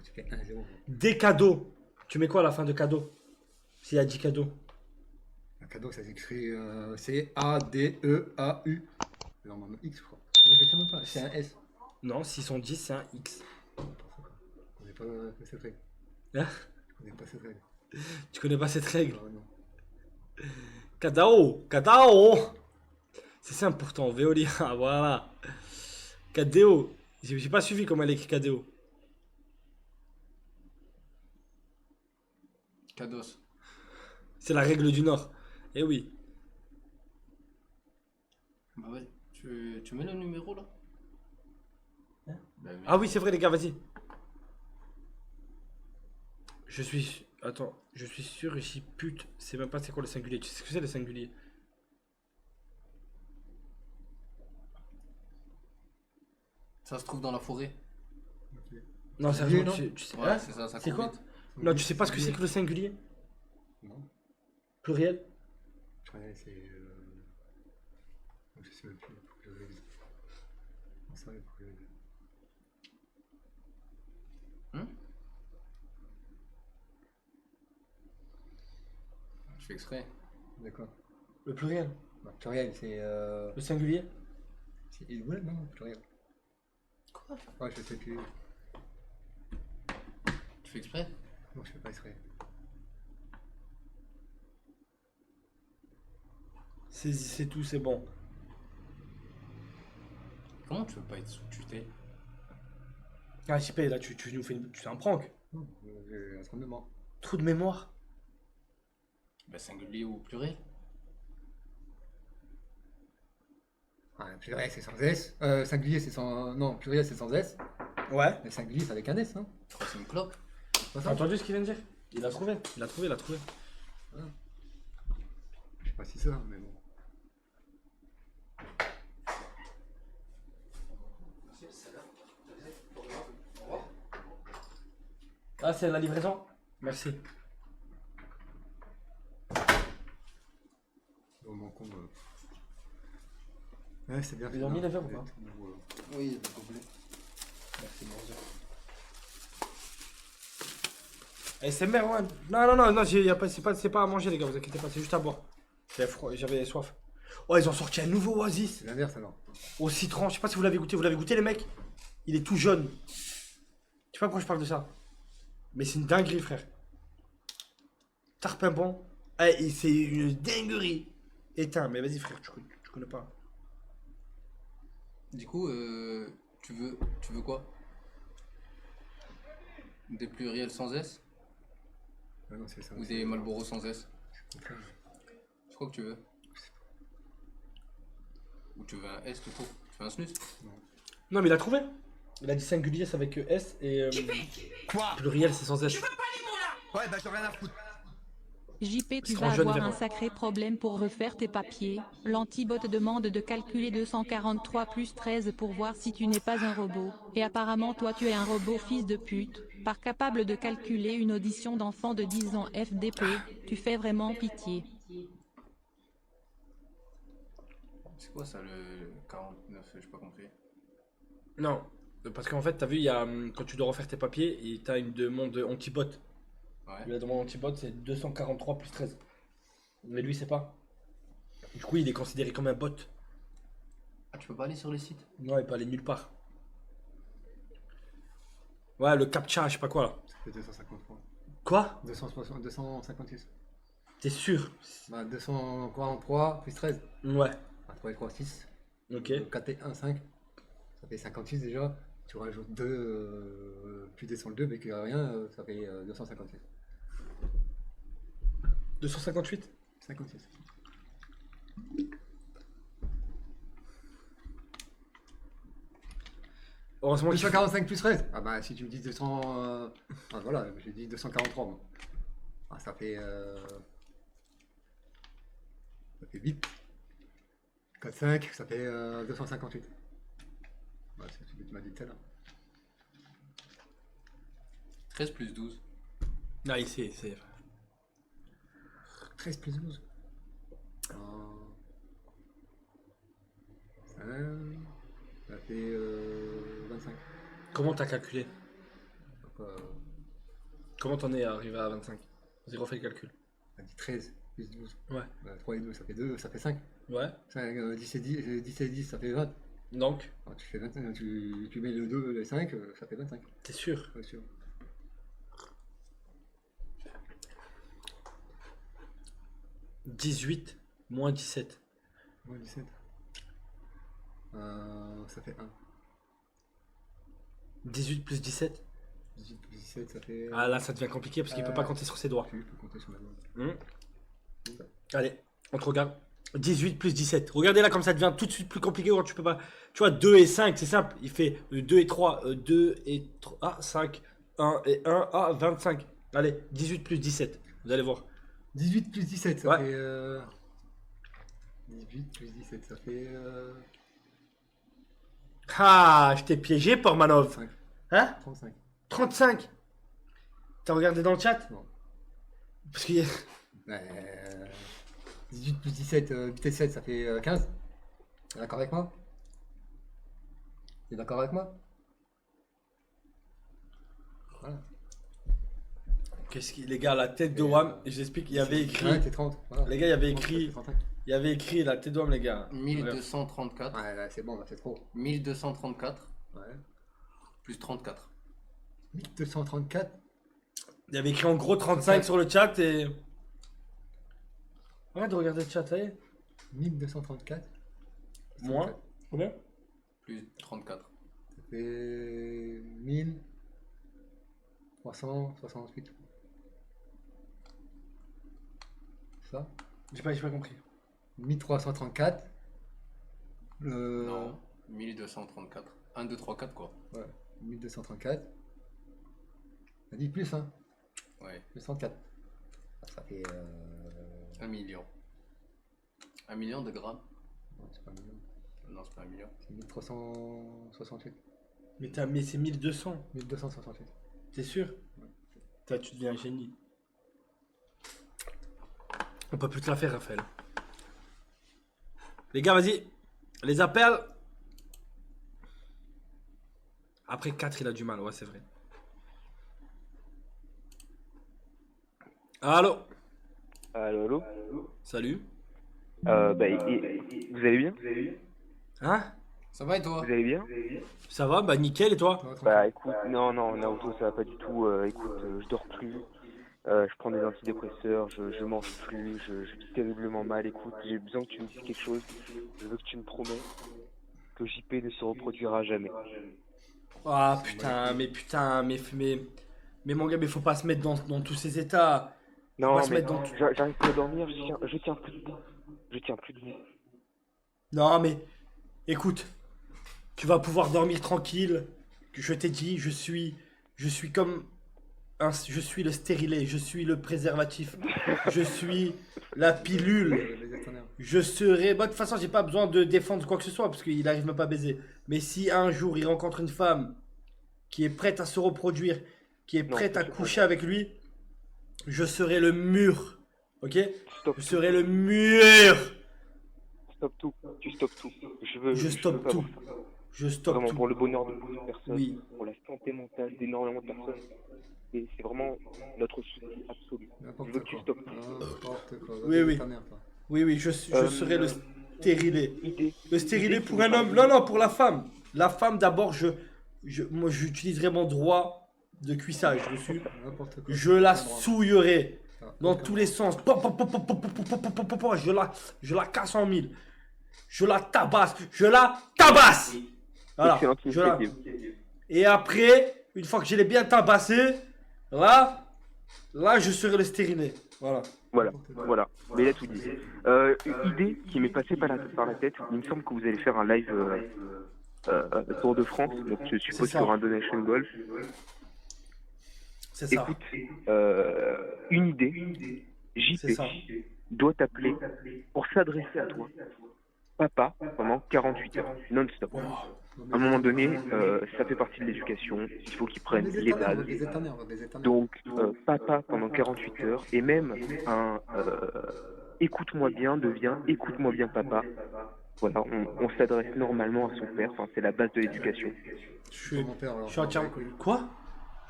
tu fais 1-0. Des cadeaux. Tu mets quoi à la fin de cadeau? S'il y a 10 cadeaux. Un cadeau, ça s'écrit C-A-D-E-A-U. Normalement X, je crois. Moi, je sais même pas. C'est un S. Non, s'ils sont 10, c'est un X. Je connais pas cette règle. Hein? Je connais pas cette règle. Tu connais pas cette règle? Non, non. Cadao, cadao. C'est simple pourtant, Veolia, voilà. Cadéo. J'ai pas suivi comment elle écrit Cadéo. Cados. C'est la règle du Nord. Eh oui. Bah ouais, tu mets le numéro là? Hein? Bah oui. Ah oui, c'est vrai les gars, vas-y. Je suis... Attends, je suis sûr ici, pute, c'est même pas c'est quoi le singulier. Tu sais ce que c'est le singulier? Ça se trouve dans la forêt. Ok. Non, Singulier, sérieusement, non tu sais... Ouais, Hein? c'est ça, ça C'est court quoi? vite. Non, tu sais pas ce que c'est que le singulier? Non. Pluriel? Ouais, c'est. Je sais même plus. Faut que je révise. Non, ça, il faut que je révise. Je fais exprès. D'accord. Le pluriel? Non, pluriel, c'est. Le singulier? C'est ouais, non, pluriel. Quoi? Ouais, je sais plus. Tu fais exprès? Non, je fais pas exprès. C'est tout, c'est bon. Comment tu veux pas être sous tutelle? Ah, JP, là, tu nous fais une... Tu fais un prank. Non, j'ai un trou de mémoire. Trou de mémoire. Bah singulier ou pluriel? Ah, pluriel, c'est sans S. Singulier, c'est sans. Non, pluriel, c'est sans S. Ouais. Mais singulier, c'est avec un S, non? Je crois que c'est une clope. C'est pas T'as ça? entendu ce qu'il vient de dire? Il a trouvé. Il a trouvé, il a trouvé. Je sais pas si c'est ça, mais bon. Ah, c'est la livraison? Merci. Au moment qu'on. Ouais, c'est bien. Ils ont mis les verres ou pas? Oui, le gobelet. Merci, bonjour. Eh, c'est merde, ouais. Non, c'est pas à manger, les gars, vous inquiétez pas, c'est juste à boire. J'avais froid, j'avais soif. Oh, ils ont sorti un nouveau Oasis C'est l'inverse alors. au citron. Je sais pas si vous l'avez goûté. Vous l'avez goûté, les mecs? Il est tout jaune. Je sais pas pourquoi je parle de ça. Mais c'est une dinguerie, frère. Tarpin bon. Eh, c'est une dinguerie. Éteins, mais vas-y, frère, tu connais pas. Du coup, tu veux quoi? Des pluriels sans S? Ah non, c'est ça. Ou des Marlboro sans S? C'est contraire. C'est quoi que tu veux? Ou tu veux un S tout court? Tu veux un snus? Non, mais il a trouvé. Il a dit singulier, c'est avec S et Quoi? pluriel, c'est sans S. Ouais, bah j'en ai rien à foutre. JP, tu Parce vas qu'en jeune, avoir il un va- sacré problème pour refaire tes papiers. L'antibot demande de calculer 243 plus 13 pour voir si tu n'es pas un robot. Et apparemment toi tu es un robot fils de pute. Par capable de calculer une audition d'enfant de 10 ans FDP, tu fais vraiment pitié. C'est quoi ça le 49? J'ai pas compris. Non, parce qu'en fait, t'as vu, il y a, quand tu dois refaire tes papiers, et t'as une demande anti-bot. Ouais. La demande anti-bot, c'est 243 plus 13. Mais lui, c'est pas. Du coup, il est considéré comme un bot. Ah, tu peux pas aller sur les sites? Non, il peut aller nulle part. Ouais, le captcha, je sais pas quoi là. Ça fait 253. Quoi? 256. T'es sûr? Bah, 243 plus 13. Ouais. Ah, 3 et 3, 6. Ok. Donc 4 et 1, 5. Ça fait 56 déjà. Tu rajoutes 2, tu descends le 2, mais qu'il n'y a rien, ça fait 256. 258? 56. Heureusement qu'il 245 plus 13. Ah bah si tu me dis 200... Ah voilà, j'ai dit 243 moi. Ah ça fait... Ça fait 8. 4, 5, ça fait 258. Bah, c'est ce que tu m'as dit tout à l'heure. 13 plus 12. Ah, ici, c'est. 13 plus 12. Ça fait 25. Comment t'as calculé? quoi. Comment t'en es arrivé à 25? Vas-y, refais le calcul. On a dit 13 plus 12. Ouais. 3 et 2, ça fait 2, ça fait 5. Ouais. 10 et 10, ça fait 20. Donc, Alors, tu fais 20, tu mets le 2, le 5, ça fait 25. t'es sûr? Ouais, sûr. 18 moins 17. Moins 17. Ça fait 1. 18 plus 17. 18 plus 17, ça fait. Ah là, ça devient compliqué parce qu'il peut pas compter sur ses doigts. Tu peux compter sur la main. Allez, on te regarde. 18 plus 17. Regardez là comme ça devient tout de suite plus compliqué quand tu peux pas. Tu vois, 2 et 5, c'est simple. Il fait 2 et 3, 2 et 3, 5, 1 et 1, 25. Allez, 18 plus 17. Vous allez voir. 18 plus 17, ça Ouais. fait. 18 plus 17, ça fait. Ah, je t'ai piégé, Portmanov. 5. Hein? 35. 35. T'as regardé dans le chat? Non. Parce qu'il y a... 18 plus 17, 17, ça fait 15. T'es d'accord avec moi? T'es d'accord avec moi? Voilà. Les gars, la tête de Wam, je l'explique, il y avait écrit. Ouais, t'es 30. Voilà. Les gars, il y avait 30, écrit. 35. Il y avait écrit la tête de Wam, les gars. 1234. Ouais, là, c'est bon, là, c'est trop. 1234 Ouais. plus 34. 1234. Il y avait écrit en gros 35 sur le chat et. Arrête de regarder le chat, ça y est. 1234. Moins. Combien? Plus 34. Ça fait 1368. Ça? J'ai pas compris. 1334. Non, 1234. 1, 2, 3, 4 quoi. Ouais, 1234. On a dit plus, hein? Ouais, Plus 34. Ah, ça fait. 1 million. 1 million de grammes. Non, c'est pas un million. Non, c'est pas 1 million. C'est 1368. Mais c'est 1200. 1268. T'es sûr? Toi, tu deviens un génie. On peut plus te la faire, Raphaël. Les gars, vas-y. Les appels. Après 4, il a du mal. Ouais, c'est vrai. Allô? Allô, allô. Salut. Vous allez bien? Hein? Ça va et toi? Vous allez bien? Ça va? Bah, nickel, et toi? Ouais, Bah écoute, non, Naruto, ça va pas du tout. Écoute, je dors plus. Je prends des antidépresseurs, je mange plus, je vis terriblement mal. Écoute, j'ai besoin que tu me dises quelque chose. Je veux que tu me promets que JP ne se reproduira jamais. Ah putain, mais mon gars, mais faut pas se mettre dans tous ces états. Non, va se mais mettre dans tout. j'arrive pas à dormir, je tiens plus debout. Je tiens plus debout. Non, mais écoute, tu vas pouvoir dormir tranquille. Je t'ai dit, je suis comme je suis le stérilet, je suis le préservatif, je suis la pilule. Je serai. Bah, de toute façon, j'ai pas besoin de défendre quoi que ce soit parce qu'il arrive même pas à baiser. Mais si un jour il rencontre une femme qui est prête à se reproduire, qui est Non, prête à c'est pas coucher avec lui, je serai le mur. Ok? Stop Je tout, serai le mur. stop tout, tu stoppes tout. Je veux Je stoppe pas tout. voir ça. Je stoppe Vraiment tout. pour le bonheur de beaucoup de personnes, Oui. pour la santé mentale d'énormément de personnes. Et c'est vraiment notre souci absolu. Je veux que tu stoppes tout. N'importe quoi. Oui, oui. Ta mère, toi. Oui, je serai le stérilet. Idée. Le stérilet Idée pour qui un me homme. parle. Non, pour la femme. La femme, d'abord, moi, j'utiliserai mon droit de cuissage dessus. N'importe quoi. Je la T'as le droit. souillerai Ah, dans aucun tous les sens. Je la casse en mille. Je la tabasse. Voilà. Excellente Je la- initiative. Et après, une fois que je l'ai bien tabassé, là, je serai le stérilet. Voilà. Voilà. Mais il a tout dit. Une idée qui m'est passée par la tête, il me semble que vous allez faire un live Tour de France, donc je suppose ça. sur un donation golf. C'est ça. Écoute, une idée, C'est ça. JP doit t'appeler pour s'adresser à toi, papa, pendant 48 heures, non-stop. À un moment donné, ça fait partie de l'éducation, il faut qu'ils prennent les bases. Donc, papa pendant 48 heures, et même un écoute-moi bien devient écoute-moi bien papa. Voilà, on s'adresse normalement à son père, enfin, c'est la base de l'éducation. Je suis entièrement. Quoi?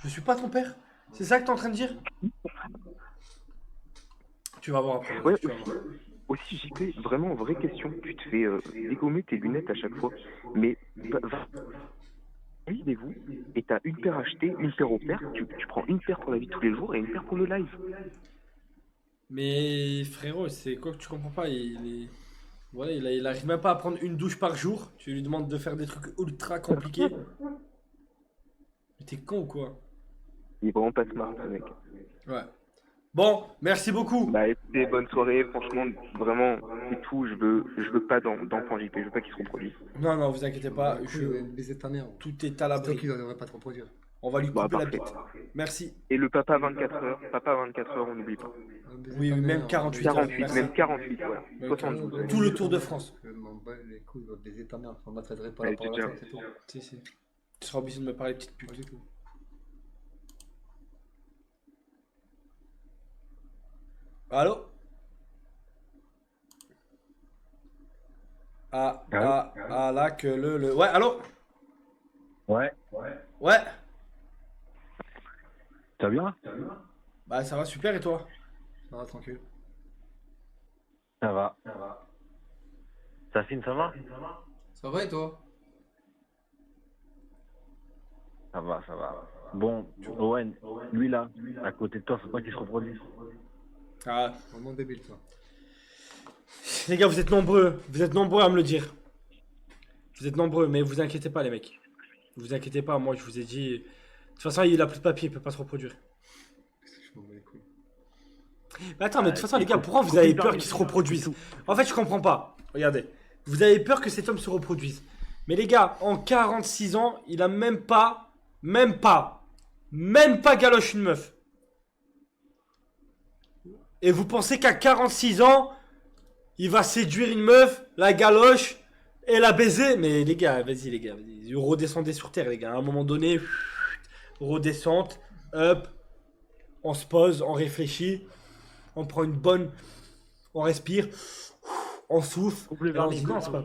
Je suis pas ton père. C'est ça que t'es en train de dire? Tu vas voir après. Ouais, Tu vas voir. aussi, JP, vraiment, vraie question. Tu te fais dégommer tes lunettes à chaque fois. Mais validez-vous et t'as une paire achetée, une paire offerte. Tu prends une paire pour la vie de tous les jours et une paire pour le live. Mais frérot, c'est quoi que tu comprends pas? Voilà, il arrive même pas à prendre une douche par jour. Tu lui demandes de faire des trucs ultra compliqués. Mais t'es con ou quoi? Il est vraiment pas smart, ce mec. Ouais. Bon, merci beaucoup. Bah, écoutez, bonne soirée. Franchement, vraiment, c'est tout. Je veux pas d'enfants JP. Je veux pas qu'ils se reproduisent. Non, non, vous inquiétez pas. Baiser ta mère. Tout est à C'est toi l'abri. qui ne devrais pas te reproduire. On va lui Bah, couper la parfait. bite. Merci. Et le papa 24 heures. Papa 24 heures, on n'oublie pas. Baiser Oui, ta oui, même mère, 48 heures. 48, merci. même 48, voilà. Même 72. Tout le Tour de France. Je m'en bats les couilles, va baiser ta mère. On ne m'attraiterait pas Ouais, là par déjà. la tête, c'est tout. Si, si. Tu seras obligé de me parler, petite pute. Pas du tout. Allô? Là que le... Ouais, allô? Ouais, Ouais. ça va bien? Bah ça va super et toi? Ça va, tranquille. Ça va. Safine, ça va? Ça va et toi? Ça va, ça va. Bon, Owen, lui là, à côté de toi, faut pas qu'il se reproduise. Ah. Vraiment débile, toi. Les gars, vous êtes nombreux à me le dire. Vous êtes nombreux, mais vous inquiétez pas les mecs. Vous inquiétez pas, moi je vous ai dit... De toute façon, il a plus de papier, il peut pas se reproduire. Je m'en bats les couilles. Mais attends, mais de toute façon les gars, pourquoi vous avez peur qu'il se reproduise? En fait, je comprends pas. Regardez. Vous avez peur que cet homme se reproduise. Mais les gars, en 46 ans, il a même pas galoche une meuf. Et vous pensez qu'à 46 ans, il va séduire une meuf, la galoche et la baiser? Mais les gars, vas-y les gars, vas-y. Redescendez sur terre les gars. À un moment donné, redescente, up, on se pose, on réfléchit, on prend une bonne, on respire, on souffle. Coupe le Et on vernis. dit non, c'est pas...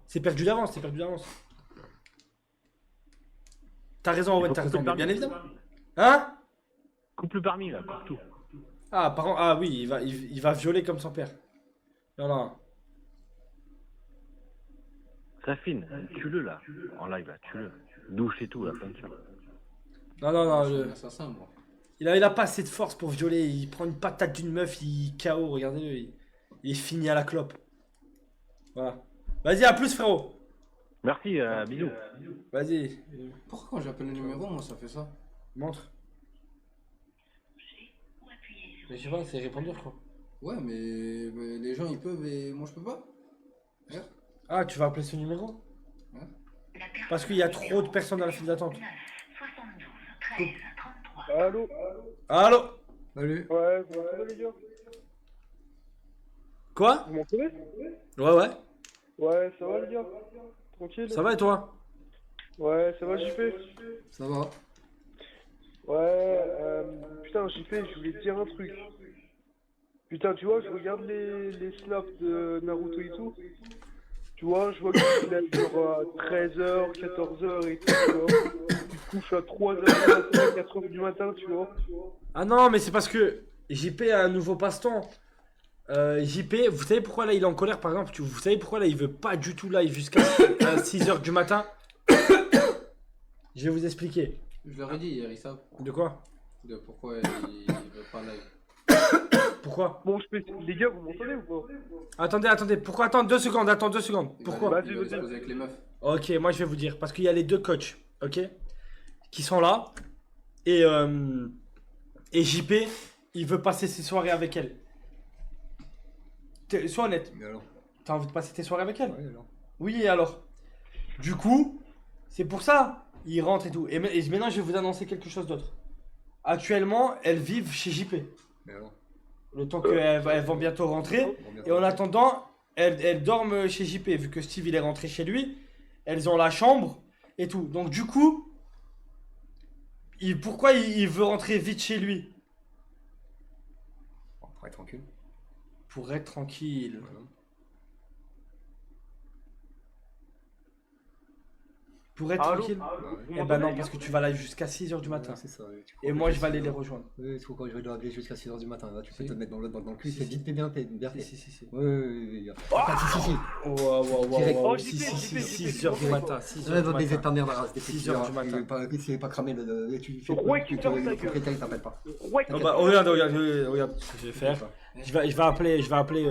C'est perdu d'avance, c'est perdu d'avance. T'as raison, Owen, faut t'as couper raison, le bien permis. évidemment. Hein? Coupe le permis là, partout. Ah, par contre, ah oui, il va violer comme son père. Non, non. Safine, tue-le là, en live là, tue-le. Douche et tout là, plein de ça. Non, non, non. Je suis un assassin, moi. Il a pas assez de force pour violer. Il prend une patate d'une meuf, il KO, regardez-le. Il est fini à la clope. Voilà. Vas-y, à plus, frérot. Merci, bisous. Vas-y, Pourquoi quand j'appelle le numéro, moi, ça fait ça? montre. Mais je sais pas, c'est répondeur, quoi. Ouais, mais les gens, ils peuvent et moi, je peux pas? Regarde. Ah, tu vas appeler ce numéro? Ouais. Parce qu'il y a trop de personnes dans la file d'attente. Allô? Allô? Salut. Ouais, vous m'entendez les gars? Quoi? Vous m'entendez? Ouais, ouais. Ouais, ça va les gars? Tranquille? Ça va et toi? Ouais, ça va JP? Ça va. Ouais, putain JP, je voulais te dire un truc. Putain, tu vois, je regarde les snaps de Naruto et tout. Tu vois, je vois qu'il a genre 13h, 14h et tout, tu vois. Tu te couches à 3h du matin, 4h du matin, tu vois. Ah non, mais c'est parce que JP a un nouveau passe-temps. JP, vous savez pourquoi là il est en colère par exemple? Vous savez pourquoi là il veut pas du tout live jusqu'à 6h du matin? Je vais vous expliquer. Je leur ai dit hier, ils savent De quoi? de pourquoi ils veulent pas live. Pourquoi? Bon, les gars, vous m'entendez ou pas? Attendez, pourquoi? Attends 2 secondes, attends 2 secondes. Ils Pourquoi? veulent- Vas-y, ils veulent vas-y. se poser avec les meufs. Ok, moi je vais vous dire. Parce qu'il y a les deux coachs, ok? Qui sont là. Et JP, il veut passer ses soirées avec elle. Sois honnête, Mais alors? t'as envie de passer tes soirées avec elle? Ouais, alors. Oui, et alors? Du coup, c'est pour ça, il rentre et tout. Et maintenant, je vais vous annoncer quelque chose d'autre. Actuellement, elles vivent chez JP. Mais alors? Le temps qu'elles elles vont bientôt rentrer. Et en attendant, elles dorment chez JP. Vu que Steve, il est rentré chez lui. Elles ont la chambre et tout. Donc, du coup, pourquoi il veut rentrer vite chez lui? On pourrait être tranquille. Pour être tranquille. Voilà. Pour être Allô tranquille. Vous Eh ben non, m'entendez parce que tu vas là jusqu'à 6h du matin. Ouais, c'est ça. Ouais. Et moi, je vais aller les rejoindre. Oui, tu crois quand je vais dois appeler jusqu'à 6h du matin. Là, tu peux Si. te mettre dans le cul. Si, C'est si. vite, t'es bien, t'es bien. Si. Ouais, ouais. Si. Direct. Wow. Oh, j'y vais, j'y vais, j'y vais. 6h du matin. 6h Ouais, du va baiser matin. ta mère, la race. 6 heures du matin. C'est pas cramé. Tu fais Ouais, tu qui ferme ta gueule. propriétaire, il t'appelle pas. Ouais, Non, bah, regarde ce que je vais faire. Je vais appeler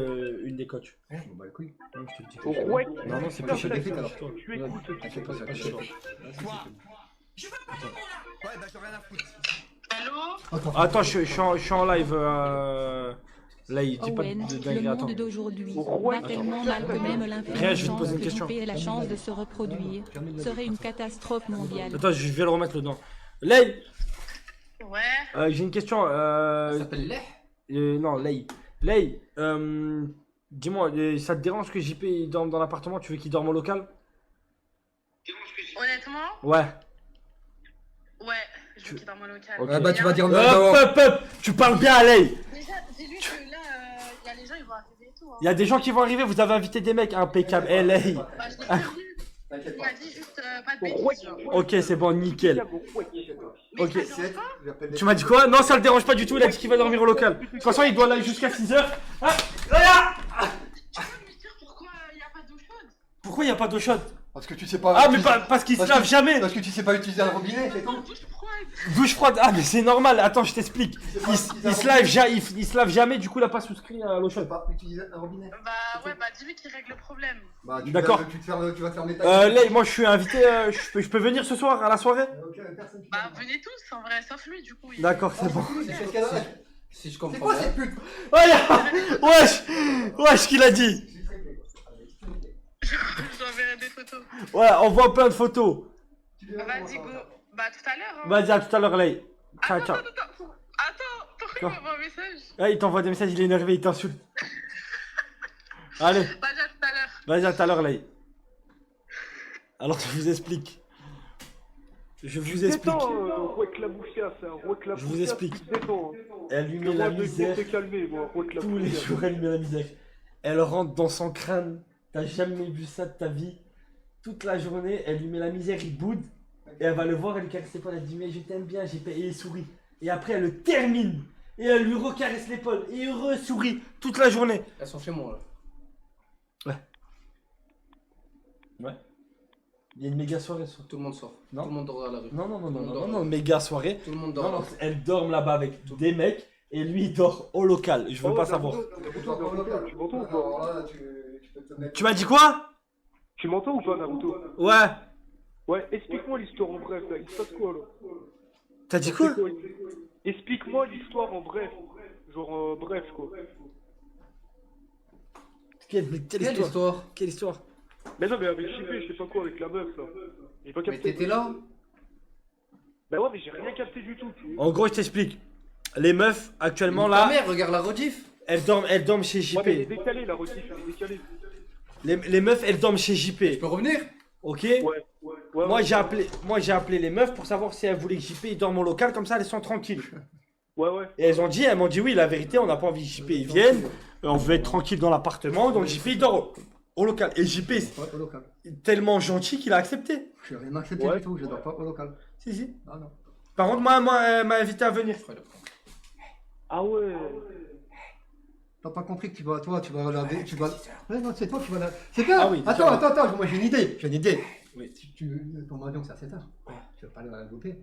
une des coachs. Bon, bah, les couilles. Je te le dis. ouais. Non, c'est Pas plus chez cher. les flics, alors. Tu écoutes. T'inquiète pas, c'est pas chez les flics. Quoi Ouais, bah j'en ai rien à foutre. Attends, je suis en live. Là, il dit pas Owen, de le dinguerie. Attends. monde d'aujourd'hui Ouais. va tellement mal que même Rien, je vais te l'influence poser une que question. Juppé ait la chance de se reproduire serait une catastrophe mondiale. Attends, je vais le remettre dedans. Lay, Ouais. j'ai une question. Ça s'appelle Leh. Non, Lay. Lay, dis-moi, ça te dérange que JP il dorme dans l'appartement? Tu veux qu'il dorme au local? Honnêtement, Ouais. ouais, je veux qu'il dorme au local. Ok. Ah, bah, tu vas dire Hop, tu parles bien à Lay. Déjà, dis-lui que là, il y a les gens, ils vont arriver et tout. Hein. Il y a des gens qui vont arriver, vous avez invité des mecs, impeccable. Eh, Lay. Bah, je l'ai prévenu. Il m'a dit juste pas de bêtises. Genre. Ok, c'est bon, nickel. Mais Ok. ça te dérange pas Tu m'as dit quoi? Non, ça le dérange pas du tout, il a dit qu'il va dormir au local. De toute façon, il doit aller jusqu'à 6h. Ah, là. Tu peux lui dire pourquoi il n'y a pas d'eau chaude? Pourquoi il n'y a pas d'eau chaude? Parce que tu sais pas. Ah, mais parce qu'il se lave jamais. Parce que tu sais pas utiliser un robinet, c'est tout. Douche froide. Douche froide, ah mais c'est normal, attends je t'explique. Il se lave jamais, du coup il a pas souscrit à l'eau Tu sais chaude. pas utiliser un robinet. Bah ouais, bah dis-lui qu'il règle le problème. Bah, D'accord. Tu vas te fermer ta gueule. Là, moi je suis invité, je peux venir ce soir à la soirée? Ok, personne qui Bah vient. venez tous, en vrai, sauf lui, du coup. il- D'accord, c'est bon. C'est quel âge Si je C'est comprends quoi bien. cette pute Wesh, qu'il a dit? Je t'enverrai des photos. Ouais, on voit plein de photos. Vas-y, go. Bah tout à l'heure. Hein. Vas-y, à tout à l'heure, Lay. Ciao, ciao. Attends, pourquoi Quoi il m'envoie un message? Ah, il t'envoie des messages, il est énervé, il t'insulte. Allez, Vas-y, à tout à l'heure. vas-y, à tout à l'heure, Lay. Alors, je vous explique. Je vous explique. Je vous explique. Elle lui met la misère. Tous les jours, elle lui met la misère. Elle rentre dans son crâne. T'as jamais vu ça de ta vie. Toute la journée, elle lui met la misère, il boude. Et elle va le voir, elle lui caresse l'épaule. Elle dit mais je t'aime bien, j'ai payé. Et il sourit. Et après, elle le termine. Et elle lui recaresse l'épaule. Et il re-sourit toute la journée. Elles sont chez moi là. Ouais. Il y a une méga soirée ce soir. Tout le monde sort. Non. Tout le monde dort dans la rue. Non, méga soirée. Tout le monde Non, dort. non, elles dorment là-bas avec des mecs. Et lui, il dort au local. Je veux pas savoir. Tu m'entends ou pas? Alors là, tu peux te mettre. Tu m'as dit quoi? Tu m'entends ou pas, Naruto? Ouais. Ouais, explique-moi l'histoire en bref, là. Il se passe quoi, là? T'as dit quoi? Explique-moi l'histoire en bref. Genre, bref, quoi. Quelle Quelle histoire? histoire? Quelle histoire? Mais non, mais avec JP, je sais pas quoi, avec la meuf, là. Il est pas Mais capté. t'étais là? Bah ouais, mais j'ai rien capté du tout. En gros, je t'explique. Les meufs, actuellement Ta là, mère, regarde la rediff. elles dorment chez Ouais, mais il est JP. décalé, la rediff, elle est décalée. Les meufs, elles dorment chez Tu JP. peux revenir? Ok? Ouais. Moi, j'ai appelé les meufs pour savoir si elles voulaient que JP il dorme au local, comme ça elles sont tranquilles. Ouais. Et elles m'ont dit oui, la vérité, on n'a pas envie que JP il vienne. On veut être tranquille dans l'appartement, donc JP il dort au local. Et JP Ouais, au local. est tellement gentil qu'il a accepté. Je n'ai rien accepté Ouais. du tout, je dors pas au local. Si. Ah non. Par contre, moi, elle m'a invité à venir. Ah ouais. T'as pas compris que tu vas laver, tu vas. Ouais, non, c'est toi qui vas laver. C'est bien. Ah oui, Attends, moi j'ai une idée. Oui. Ton avion c'est à 7h. Tu vas pas la louper.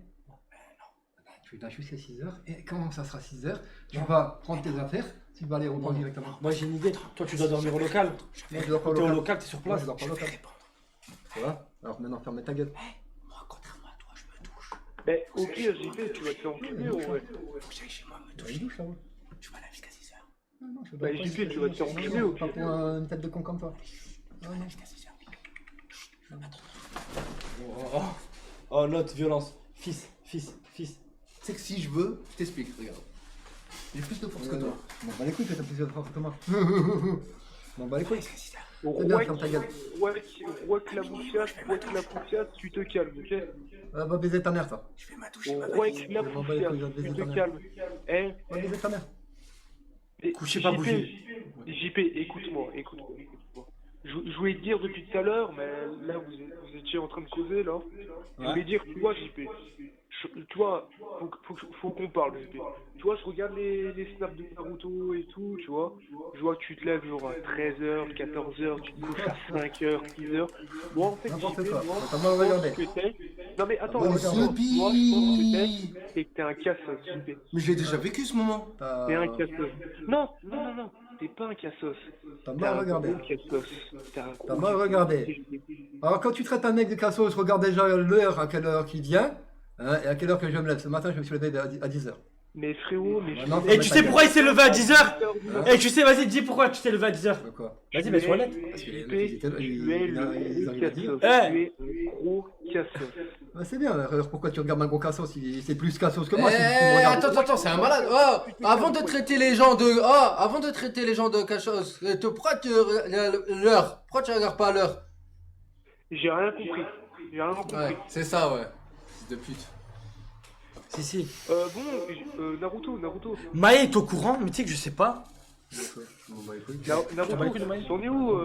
Tu vas jusqu'à 6h. Et quand ça sera 6h, tu vas prendre tes affaires, tu vas aller au banc directement. Moi j'ai une idée. Toi tu dois dormir au local. Moi je dors pas T'es au au local. local, t'es sur Moi place. je dors pas au local. Tu vois? Alors maintenant ferme ta gueule. Mais au pire, JP, tu vas te faire enculer, ouais. Tu douche là-haut. Non, je Bah, dors pas JP, jusqu'à tu vas te faire 6h. enculer, au Pas pire. pour une tête de con comme toi. Ah, non. Oh, note, violence. Fils. Tu sais que si je veux, je t'explique, regarde. J'ai plus de force que toi. Je m'en bats les couilles que t'as plus de force que moi. Je m'en bats les couilles. C'est bien, ferme ta gueule. Roi Clapoufias, tu te calmes, ok? Va baiser ta mère, toi. Roi Je m'en bats les Clapoufias, couilles, je vais baiser tu ta te mère. calmes. Hein? Va baiser ta mère. Et Couchez pas, bougez. JP, écoute-moi. je voulais te dire depuis tout à l'heure, mais là vous étiez en train de causer là. Je voulais dire, tu vois, JP, tu vois, faut qu'on parle, JP. Tu vois, je regarde les snaps de Naruto et tout, tu vois. Je vois que tu te lèves genre à 13h, 14h, tu te couches à 5h, 6h. Moi en fait, N'importe JP, quoi. moi, T'as mal regardé. je pense que t'es... Non mais attends, Oh, moi je pense Youpi. que t'es un cassos, JP. Mais j'ai déjà vécu ce moment. T'es un cassos. Non, t'es pas un cassos. T'as T'es mal un regardé. gros cassos. T'as mal regardé. Alors quand tu traites un mec de cassos, regarde déjà l'heure, à quelle heure qu'il vient, hein, et à quelle heure que je me lève. Ce matin, je me suis levé à 10h. Mais frérot, mais je... Non, Et tu sais pourquoi il s'est levé à 10h? Et tu sais, vas-y, dis pourquoi tu t'es levé à 10h. Quoi? Vas-y, mais sois honnête. Parce que les Tu mecs, es ils étaient là, ils le arrivent à dire. gros cassos. Eh. Tu es un gros cassos. Bah, c'est bien, alors pourquoi tu regardes un gros cassos? C'est plus cassos que moi. si tu me Eh, regardes. attends, c'est un malade. Oh, avant de traiter les gens de cachos, pourquoi tu l'heure? Pourquoi tu regardes pas l'heure? J'ai rien compris. J'ai rien compris. Ouais, c'est ça, ouais. Fils de pute. Si. Bon, Naruto. Maë est au courant, mais tu sais que je sais pas. Naruto, c'en est où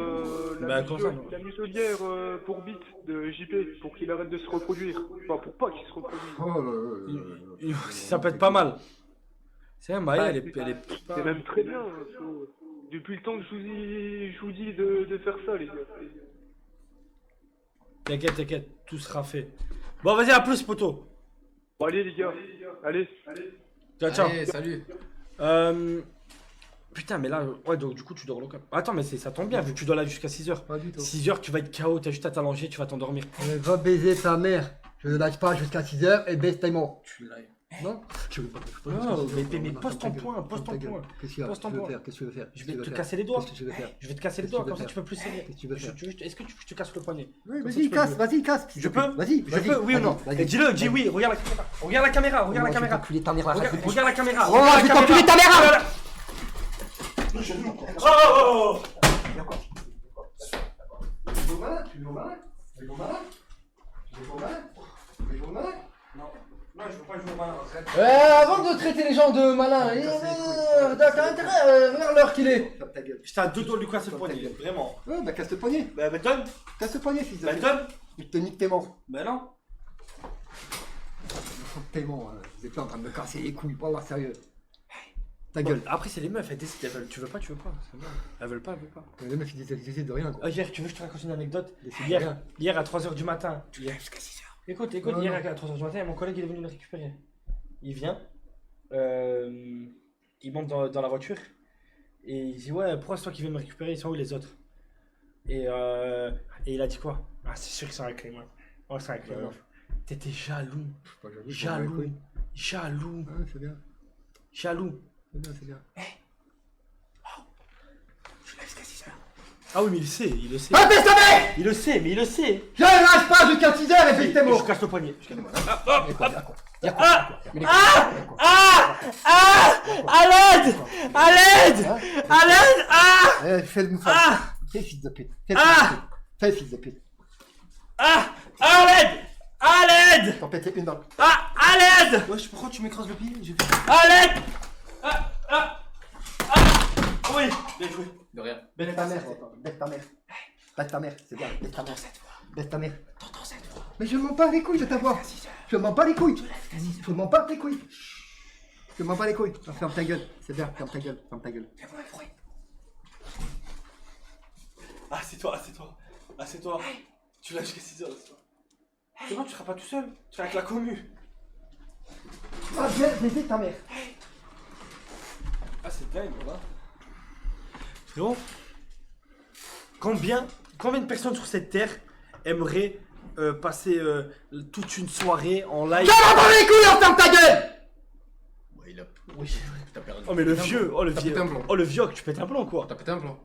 Bah, comment ça? la muselière pour Beat de JP pour qu'il arrête de se reproduire? Enfin, pour pas qu'il se reproduise. Oh, Ça peut être pas mal. C'est vrai, Maë, elle est C'est même très bien. Depuis le temps que je vous dis de faire ça, les gars. T'inquiète, tout sera fait. Bon, vas-y, à plus, poto. Bon, allez, les gars. Allez. Ciao. Allez, salut. Putain, mais là, ouais, donc du coup, tu dors local. Attends, mais ça tombe bien, vu que tu dois là jusqu'à 6h. Pas du tout. 6h, tu vas être KO, t'as juste à t'allonger, tu vas t'endormir. Va baiser ta mère. Je ne lâche pas jusqu'à 6h et baisse ta mort. Tu l'as. Non? Je veux pas. Non, mais pose ton point, pose ton point. Qu'est-ce que Pose ton tu veux point. faire? Qu'est-ce que tu veux faire? Je vais te casser les doigts. Qu'est-ce que tu veux faire? Je vais te casser les Qu'est-ce que doigts, tu veux comme ça faire? tu peux plus serrer. Qu'est-ce que tu veux faire? Est-ce que je te casse le poignet? Oui, Comme ça, vas-y, tu peux casse, jouer. vas-y, casse. Je peux? Vas-y, Je peux, oui ou non? vas-y. Dis-le, dis oui, regarde la caméra. Regarde la caméra, regarde la caméra. Enculé ta mère là. Regarde la caméra. Oh, je vais t'enculer ta mère là. Oh! Tu joues malin? Tu joues malin? Tu joues malin? Tu joues malin? Tu joues malin? Non, je veux pas jouer au malin. Avant de traiter les gens de malins, t'as intérêt, regarde l'heure qu'il est. Ferme ta gueule. J'étais à 2 doigts de lui casser le poignet, vraiment. Ouais, bah casse le poignet. Bah donne. Casse le poignet, fils de Bah pute. donne. Il te nique tes morts. Bah non. Tellement, vous êtes là en train de me casser les couilles, pas là, sérieux. Ta gueule. Après, c'est les meufs, elles décident, elles veulent. Tu veux pas, c'est bon. Elles veulent pas. Les mecs, ils décident de rien, quoi. Hier, tu veux que je te raconte une anecdote? Décident de Hier, rien. hier à 3h du matin. Jusqu'à 6h. Écoute, Non, hier non. à 3h du matin, mon collègue il est venu me récupérer. Il vient, il monte dans la voiture et il dit ouais, pourquoi c'est toi qui viens me récupérer, ils sont où les autres? Et il a dit quoi? Ah, c'est sûr qu'ils sont avec les meufs. Ouais, c'est avec les Ouais. meufs. T'étais jaloux, Pas jaloux, jaloux, Ouais, c'est bien. jaloux. C'est bien, c'est bien. Je lève jusqu'à 6h. Ah oui, mais il le sait, il le sait. Ah, baisse ta mère! Il le sait, mais il le sait. Je lâche pas jusqu'à 6h et baisse tes Je morts. casse le poignet. À l'aide! À l'aide! À l'aide! Ah! Fais le mouffe. Ah! Fais fils de pute. Ah! Fais fils de pute. Ah! À l'aide! À l'aide! T'en pétais une dans le... Ah! À l'aide! Wesh, pourquoi tu m'écrases le pied? À l'aide! Ah! Ah! Ah! Oui! Bien joué. De rien. Baisse ta mère, baisse ta mère. Baisse ta mère, c'est bien, baisse ta mère. Baisse ta mère. Mais je m'en bats les couilles de ta voix. Je m'en bats les couilles. Je m'en bats les couilles. Je m'en bats les couilles. Ferme ta gueule, c'est bien, ferme ta gueule, ferme ta gueule. Ah, c'est toi, c'est toi. Ah, c'est toi. Tu l'as jusqu'à 6h, c'est toi. C'est bon, tu seras pas tout seul. Tu seras avec la commu. Ah, viens, baisser ta mère. Ah, c'est dingue, voilà. Frérot, combien de personnes sur cette terre aimeraient passer toute une soirée en live? Je m'en bats les couilles, ferme ta gueule. Ouais, il a. Oui. T'as perdu. Oh mais le vieux, oh le T'as vieux, pété un plomb. oh le vieux, tu pètes un plomb quoi. T'as pété un plan.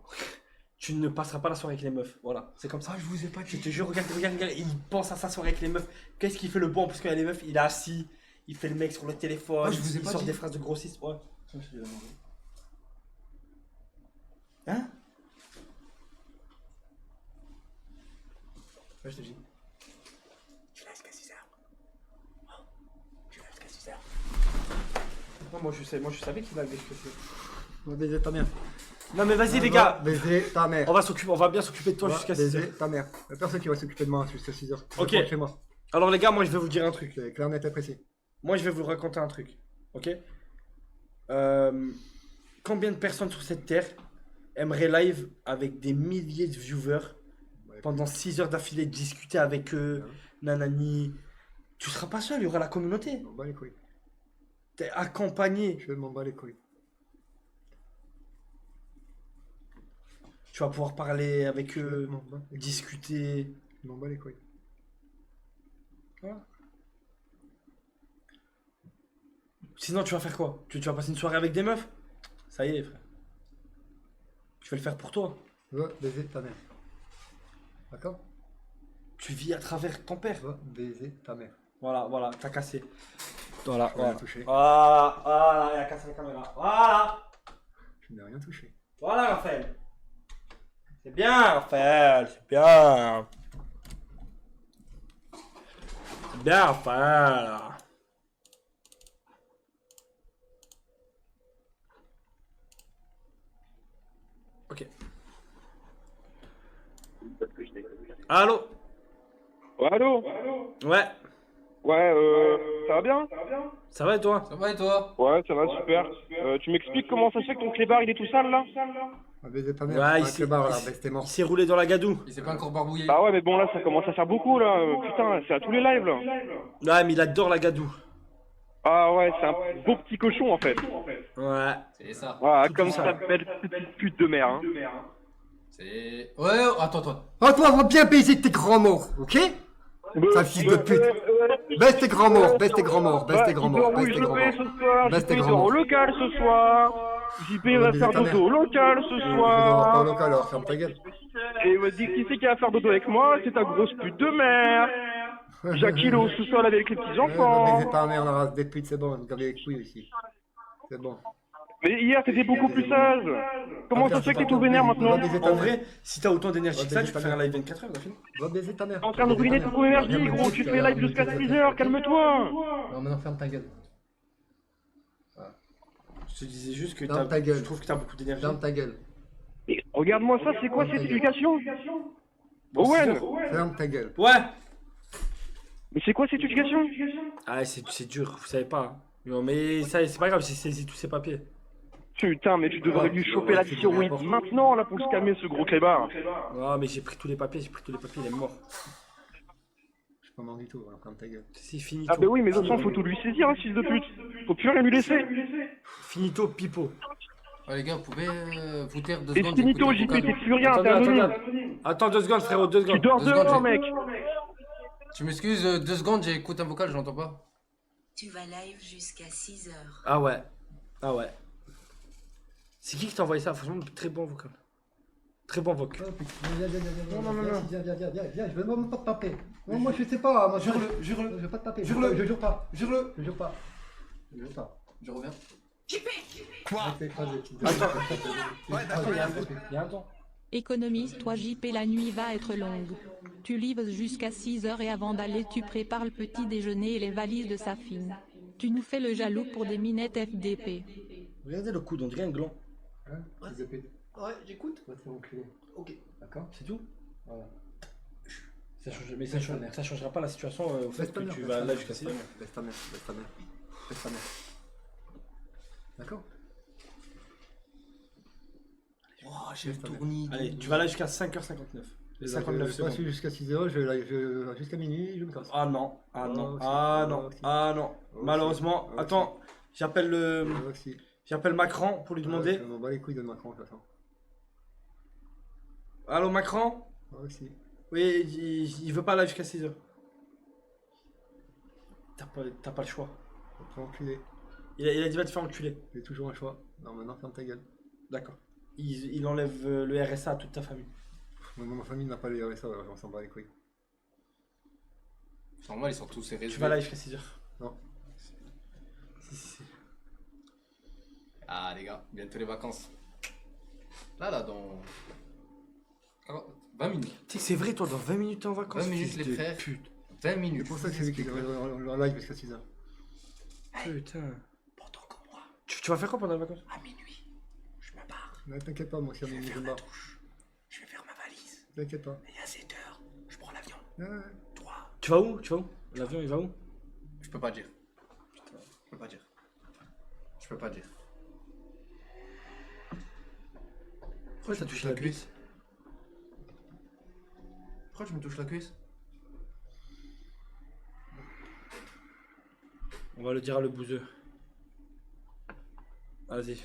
Tu ne passeras pas la soirée avec les meufs, voilà, c'est comme ça. Ah, je vous ai pas Je te jure, regarde, il pense à sa soirée avec les meufs. Qu'est-ce qu'il fait le bon? Parce qu'il y a les meufs, il est assis, il fait le mec sur le téléphone, Ah, je vous ai il pas sort dit. des phrases de grossiste, ouais. Hein? Ouais, je te dis. Tu laisses jusqu'à 6h. Tu laisses jusqu'à 6h. Non, moi je savais qu'il allait jusqu'à 6h. On va baiser ta mère. Non mais vas-y les gars. Baiser ta mère. On va bien s'occuper de toi Va jusqu'à 6h. baiser ta mère. Y'a personne qui va s'occuper de moi jusqu'à 6h. Ok. Chez moi. Alors les gars, moi je vais vous dire un truc. C'est clair, net et précis. Moi je vais vous raconter un truc. Ok. Combien de personnes sur cette terre aimeraient live avec des milliers de viewers pendant 6 heures d'affilée, discuter avec eux, nanani. Tu seras pas seul, il y aura la communauté. Je m'en bats les couilles. T'es accompagné. Je m'en bats les couilles. Tu vas pouvoir parler avec eux, m'en bats les couilles. discuter. Je m'en bats les couilles. Voilà. Sinon, tu vas faire quoi? Tu vas passer une soirée avec des meufs? Ça y est, frère. Je vais le faire pour toi. Va baiser ta mère. D'accord? Tu vis à travers ton père. Va baiser ta mère. Voilà, t'as cassé. Voilà, Je n'ai rien touché. Voilà, il a cassé la caméra. Voilà. Je n'ai rien touché. Voilà, Raphaël. C'est bien, Raphaël, c'est bien. C'est bien, Raphaël. Ok. Allô? Ouais, allô? Ouais. Ouais, ça va bien? Ça va et toi? Ça va et toi? Ouais, ça va super. Tu m'expliques comment ça se fait que ton clébard il est tout sale là? Va baiser ta mère. Ouais, il s'est barré là, baisse tes morts. Il s'est roulé dans la gadoue. Il s'est pas encore barbouillé. Ah ouais, mais bon là ça commence à faire beaucoup là. Putain, c'est à tous les lives là. Ouais, mais il adore la gadoue. Ah ouais, c'est un beau petit cochon en fait. Ouais. C'est ça. Voilà, comme ça belle petite pute de mère. Hein. C'est... Ouais, attends. Oh, toi, va bien baiser tes grands morts, ok? Sale fils de pute. Baisse tes grands morts, baisse tes grands morts, baisse tes grands morts, baisse tes grands morts. Baisse tes JP grands dort au morts. local ce soir. JP va faire dodo au local ce Pas au soir. local, alors ferme ta gueule. Et dis qui c'est qui va faire dodo avec moi? C'est ta grosse pute de mère. Jackie est au sous-sol avec les petits Va enfants. baiser ta mère, la race des putes, c'est bon, on garde les couilles ici. C'est bon. Mais hier t'étais beaucoup plus sage. Comment ça se fait que t'es tout vénère maintenant? Va baiser ta En mère. vrai, si t'as autant d'énergie que ça, tu peux faire un live 24 heures d'affilée. Va baiser ta mère. T'es en train de ruiner toute ton énergie, gros. Tu fais live jusqu'à 6h, calme-toi. Non, maintenant ferme ta gueule. Je te disais juste que Ferme ta gueule. je trouve que t'as beaucoup d'énergie. Ferme ta gueule. Mais regarde-moi ça, c'est quoi cette éducation? Owen! Ferme ta gueule. Ouais. Mais c'est quoi cette éducation? Ah, c'est dur, vous savez pas. Hein. Non, mais ça, c'est pas grave, j'ai saisi tous ces papiers. Putain, mais tu devrais lui choper la thyroïde maintenant là pour se calmer ce gros clébard. Non, mais j'ai pris tous les papiers, il est mort. Je suis pas mort du tout, alors ferme ta gueule. C'est finito. Ah bah oui, mais de toute façon, faut tout lui saisir, hein, fils de pute. Faut plus rien lui laisser. Finito, pipo. Ouais, les gars, vous pouvez vous taire 2 Et secondes. finito, j'écoute un JP, vocal. t'es plus rien, t'es anonyme. Attends 2 secondes, frérot, 2 Tu secondes. dors 2 secondes, dehors, j'ai- mec. Tu m'excuses, 2 secondes, j'écoute un vocal, j'entends pas. Tu vas live jusqu'à 6h. Ah ouais. C'est qui t'a envoyé ça? Franchement, très bon vocal. Très bon vocal. Viens, je veux même pas te taper. Non, moi je sais pas, moi Jure-le. je veux pas te taper. Jure-le. Je jure pas. Jure-le. Je jure pas. Je jure pas. Je reviens. Quoi? T'es écrasé. Ouais, d'accord, il y a un truc. Il y a un temps. Économiste, toi JP, la nuit va être longue. Tu lives jusqu'à 6 heures et avant d'aller tu prépares le petit déjeuner et les valises de sa fille. Tu nous fais le jaloux pour des minettes FDP. Regardez le coude, on dirait un gland. Hein? Ouais, j'écoute. Va te faire enculer. Ok. D'accord? C'est tout? Voilà. Ça change, mais ça changera pas la situation au fait Baisse ta que mère, tu baisse vas ta là mère, jusqu'à baisse 6 ta heures. mère, baisse ta mère, baisse ta mère, baisse ta mère. D'accord? Oh, j'ai le tournis. Allez, tu vas là jusqu'à 5h59. Les 59 Je passe secondes. jusqu'à 6h, je vais jusqu'à minuit, je me casse. Ah non, ah non, Oh, ah si. non, Oh, si. ah non. Oh, Malheureusement, si. Oh, attends, j'appelle le, Aussi. j'appelle Macron pour lui demander. Je m'en bats les couilles de Macron, de toute façon. Allô Macron? Aussi. Oui, il veut pas là jusqu'à 6h. T'as pas le choix. Je vais te faire enculer. Il a dit va te faire enculer. J'ai toujours un choix. Non, maintenant, ferme ta gueule. D'accord. Il enlève le RSA à toute ta famille. Moi, ma famille n'a pas les RSA, alors on s'en bat les couilles. C'est normal, ils sont tous Tu vas résumés. là jusqu'à 6h. Non. Si. Ah, les gars, bientôt les vacances. Là, dans 20 minutes. Tu sais que c'est vrai, toi, dans 20 minutes t'es en vacances. 20 minutes, fils les de frères. pute. 20 minutes. C'est pour ça que c'est lui qui est en live jusqu'à 6h. Putain. Tu vas faire quoi pendant les vacances? À minuit, je me barre. Ouais, t'inquiète pas, mon cher Mimi Jumba. Je vais faire ma valise. T'inquiète pas. Et à 7h, je prends l'avion. Ouais. 3. Tu vas où? L'avion, il va où? Je peux pas dire. Je peux pas dire. Je peux pas dire. Pourquoi ça touche la cuisse? Pourquoi tu me touches la cuisse? On va le dire à le bouseux. Vas-y.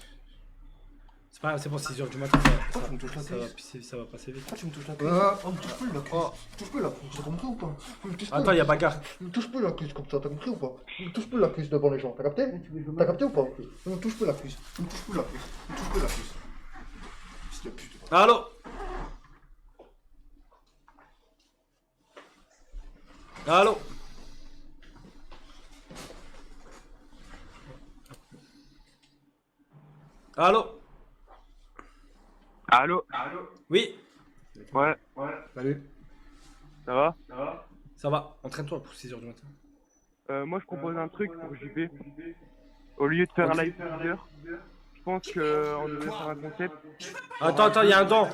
C'est pas grave, c'est pour 6h du matin. Pourquoi tu me touches la cuisse? Ça va passer vite. Pourquoi tu me touches la cuisse? Oh, me touche plus la cuisse. Me touche plus la cuisse, t'as compris ou pas? Me touche plus Attends, la il y a cuisse. bagarre. Me touche plus la cuisse comme ça, t'as compris ou pas? Me touche plus la cuisse devant les gens, t'as capté? T'as capté ou pas? Me touche plus la cuisse. Me touche plus la cuisse. Me touche plus la cuisse. Fils de pute. Allô? Allô? Allô? Allô? Oui? Ouais. Salut. Ça va? Ça va, entraîne-toi pour 6h du matin. Moi, je propose un truc pour JP. Au lieu de faire un live 6 heures, je pense qu'on devrait faire un concept. Attends, il y a un don.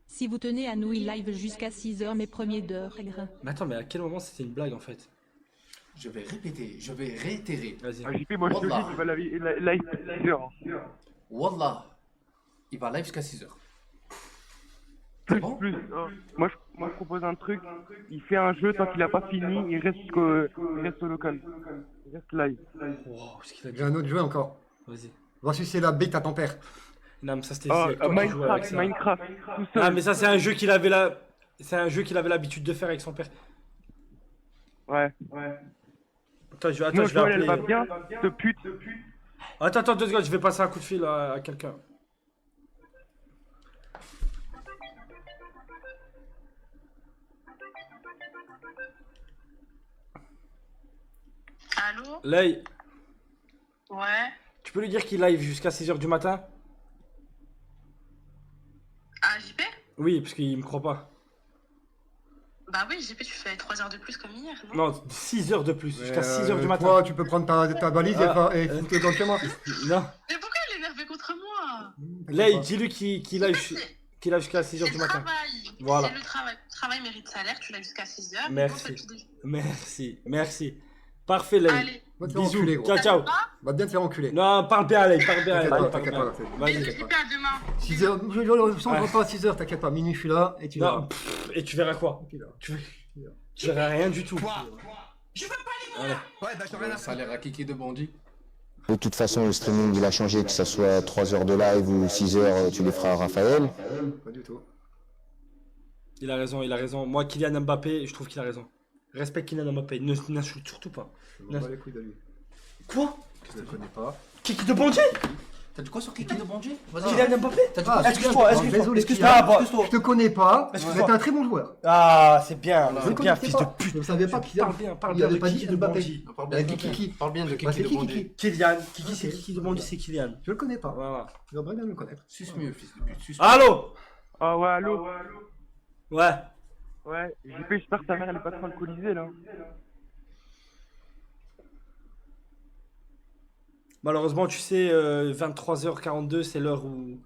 Si vous tenez à nous, il live jusqu'à 6h mes premiers d'heure, aigre. Mais attends, mais à quel moment c'était une blague en fait? Je vais répéter, je vais réitérer. Vas-y. JP, moi, je te dis, tu vas live 6 heures. Wallah, il va live jusqu'à 6h. Plus, bon plus. Moi, je propose un truc. Il fait un jeu, tant qu'il a pas fini, il reste au local. Il reste live. Wow, ce qu'il a dit. J'ai un autre jeu encore. Vas-y. Va sucer la bite à ton père. Non, mais ça c'était Oh, c'est toi qui jouais avec Minecraft, ça. Minecraft, tout seul. Ah, mais ça c'est un jeu qu'il avait là. C'est un jeu qu'il avait l'habitude de faire avec son père. Ouais. Attends, je vais Moi, appeler. elle va bien, de pute. Attends, 2 secondes, je vais passer un coup de fil à quelqu'un. Allô? Lay, Ouais. tu peux lui dire qu'il live jusqu'à 6h du matin? Ah, JP? Oui, parce qu'il me croit pas. Bah oui, JP, tu fais 3 heures de plus comme hier, non? Non, 6h de plus, jusqu'à 6h du matin. Toi, tu peux prendre ta valise et foutre dans chez moi. Non. Mais pourquoi elle est énervée contre moi? Lay, dis-lui qu'il live jusqu'à 6h C'est du le matin. travail. Voilà. C'est le travail. Le travail mérite salaire, tu l'as jusqu'à 6 heures. Merci. Merci. Parfait, Lay. Allez. Va te faire Bisous. enculer, gros. Ciao. Va bien te faire enculer. Non, parle bien, Lay, parle bien. T'inquiète pas, Vas-y. JP, à demain. 6h, je rentre pas à 6h, t'inquiète pas, minuit je suis là et tu verras. Non, et tu verras quoi? Tu verras rien du tout. Je veux pas les Allez. Ouais, bah j'en ai rien à Le salaire à Kiki de Bondy. De toute façon, le streaming, il a changé, que ça soit 3 heures de live ou 6 heures, tu les feras à Raphaël. Pas du tout. Il a raison. Moi, Kylian Mbappé, je trouve qu'il a raison. Respecte Kylian Mbappé, n'insulte surtout pas. Je m'en bats les couilles de lui. Quoi? Je le connais pas. Kiki de Bondy? T'as dit quoi sur Kiki de Bondy? Vas-y. Kylian Mbappé? T'as dit quoi? Excuse-toi. Désolé, Excuse-toi. je te connais pas, mais Excuse-moi. t'es un très bon joueur. Ah, c'est bien, Je c'est le bien, connaissais fils de pas. pute. Je ne savais pas qu'il Parle il bien avait de pas dit Kiki de Mbappé. Bondy. Parle Il a bien dit de Kiki. Parle bien de Bah, Kiki c'est de qui, Bondy. Kiki? Kylian. Kiki, c'est Kiki de Bondy, c'est Kylian. Je le connais pas. Voilà. J'aimerais bien le connaître. Suce mieux, fils de pute. Suce Allô? Ah ouais, allô? Ouais. Ouais, JP, j'espère que ta mère elle est pas trop alcoolisée là. Malheureusement, tu sais, 23h42, c'est l'heure où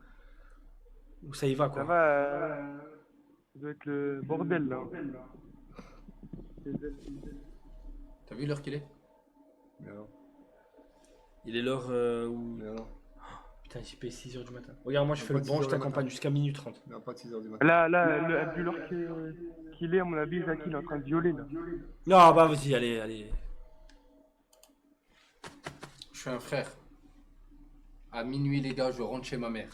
ça y va, Ça quoi. va, ça doit être le bordel là. T'as vu l'heure qu'il est? Il est l'heure où... Non, Putain, j'y paye 6h du matin. Regarde, moi, je fais Pas le de bon, 6 je heures du t'accompagne matin. jusqu'à minuit 30. non, pas de 6h du matin. Là, vu l'heure qu'il est, à mon avis, Zaki il est en train de violer là. Non, bah, vas-y, allez. Je suis un frère. À minuit, les gars, je rentre chez ma mère.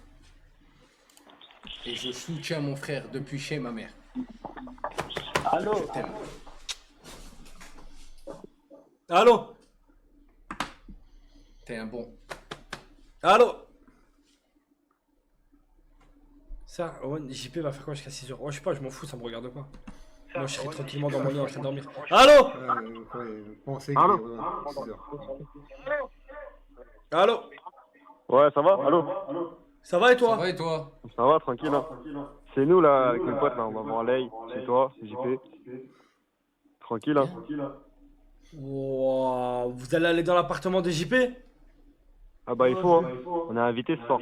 Et je soutiens mon frère depuis chez ma mère. Allô? Je t'aime. Allô? T'es un bon. Allô? Ça, Owen, JP va faire quoi jusqu'à 6h? Oh, je sais pas, je m'en fous, ça me regarde pas. Moi, je serai tranquillement dans mon lit en train de dormir. Allô? Pensez Allô? qu'il est 6 heures. Allô? Ouais, ça va? Allô? Ça va et Ça toi? va et toi? Ça va, tranquille, hein? C'est nous, là, avec mes potes, là, on va voir Lay, c'est toi, c'est JP. Tranquille, hein? Wow, vous allez aller dans l'appartement de JP? Ah bah, il faut, hein. On est invité ce soir.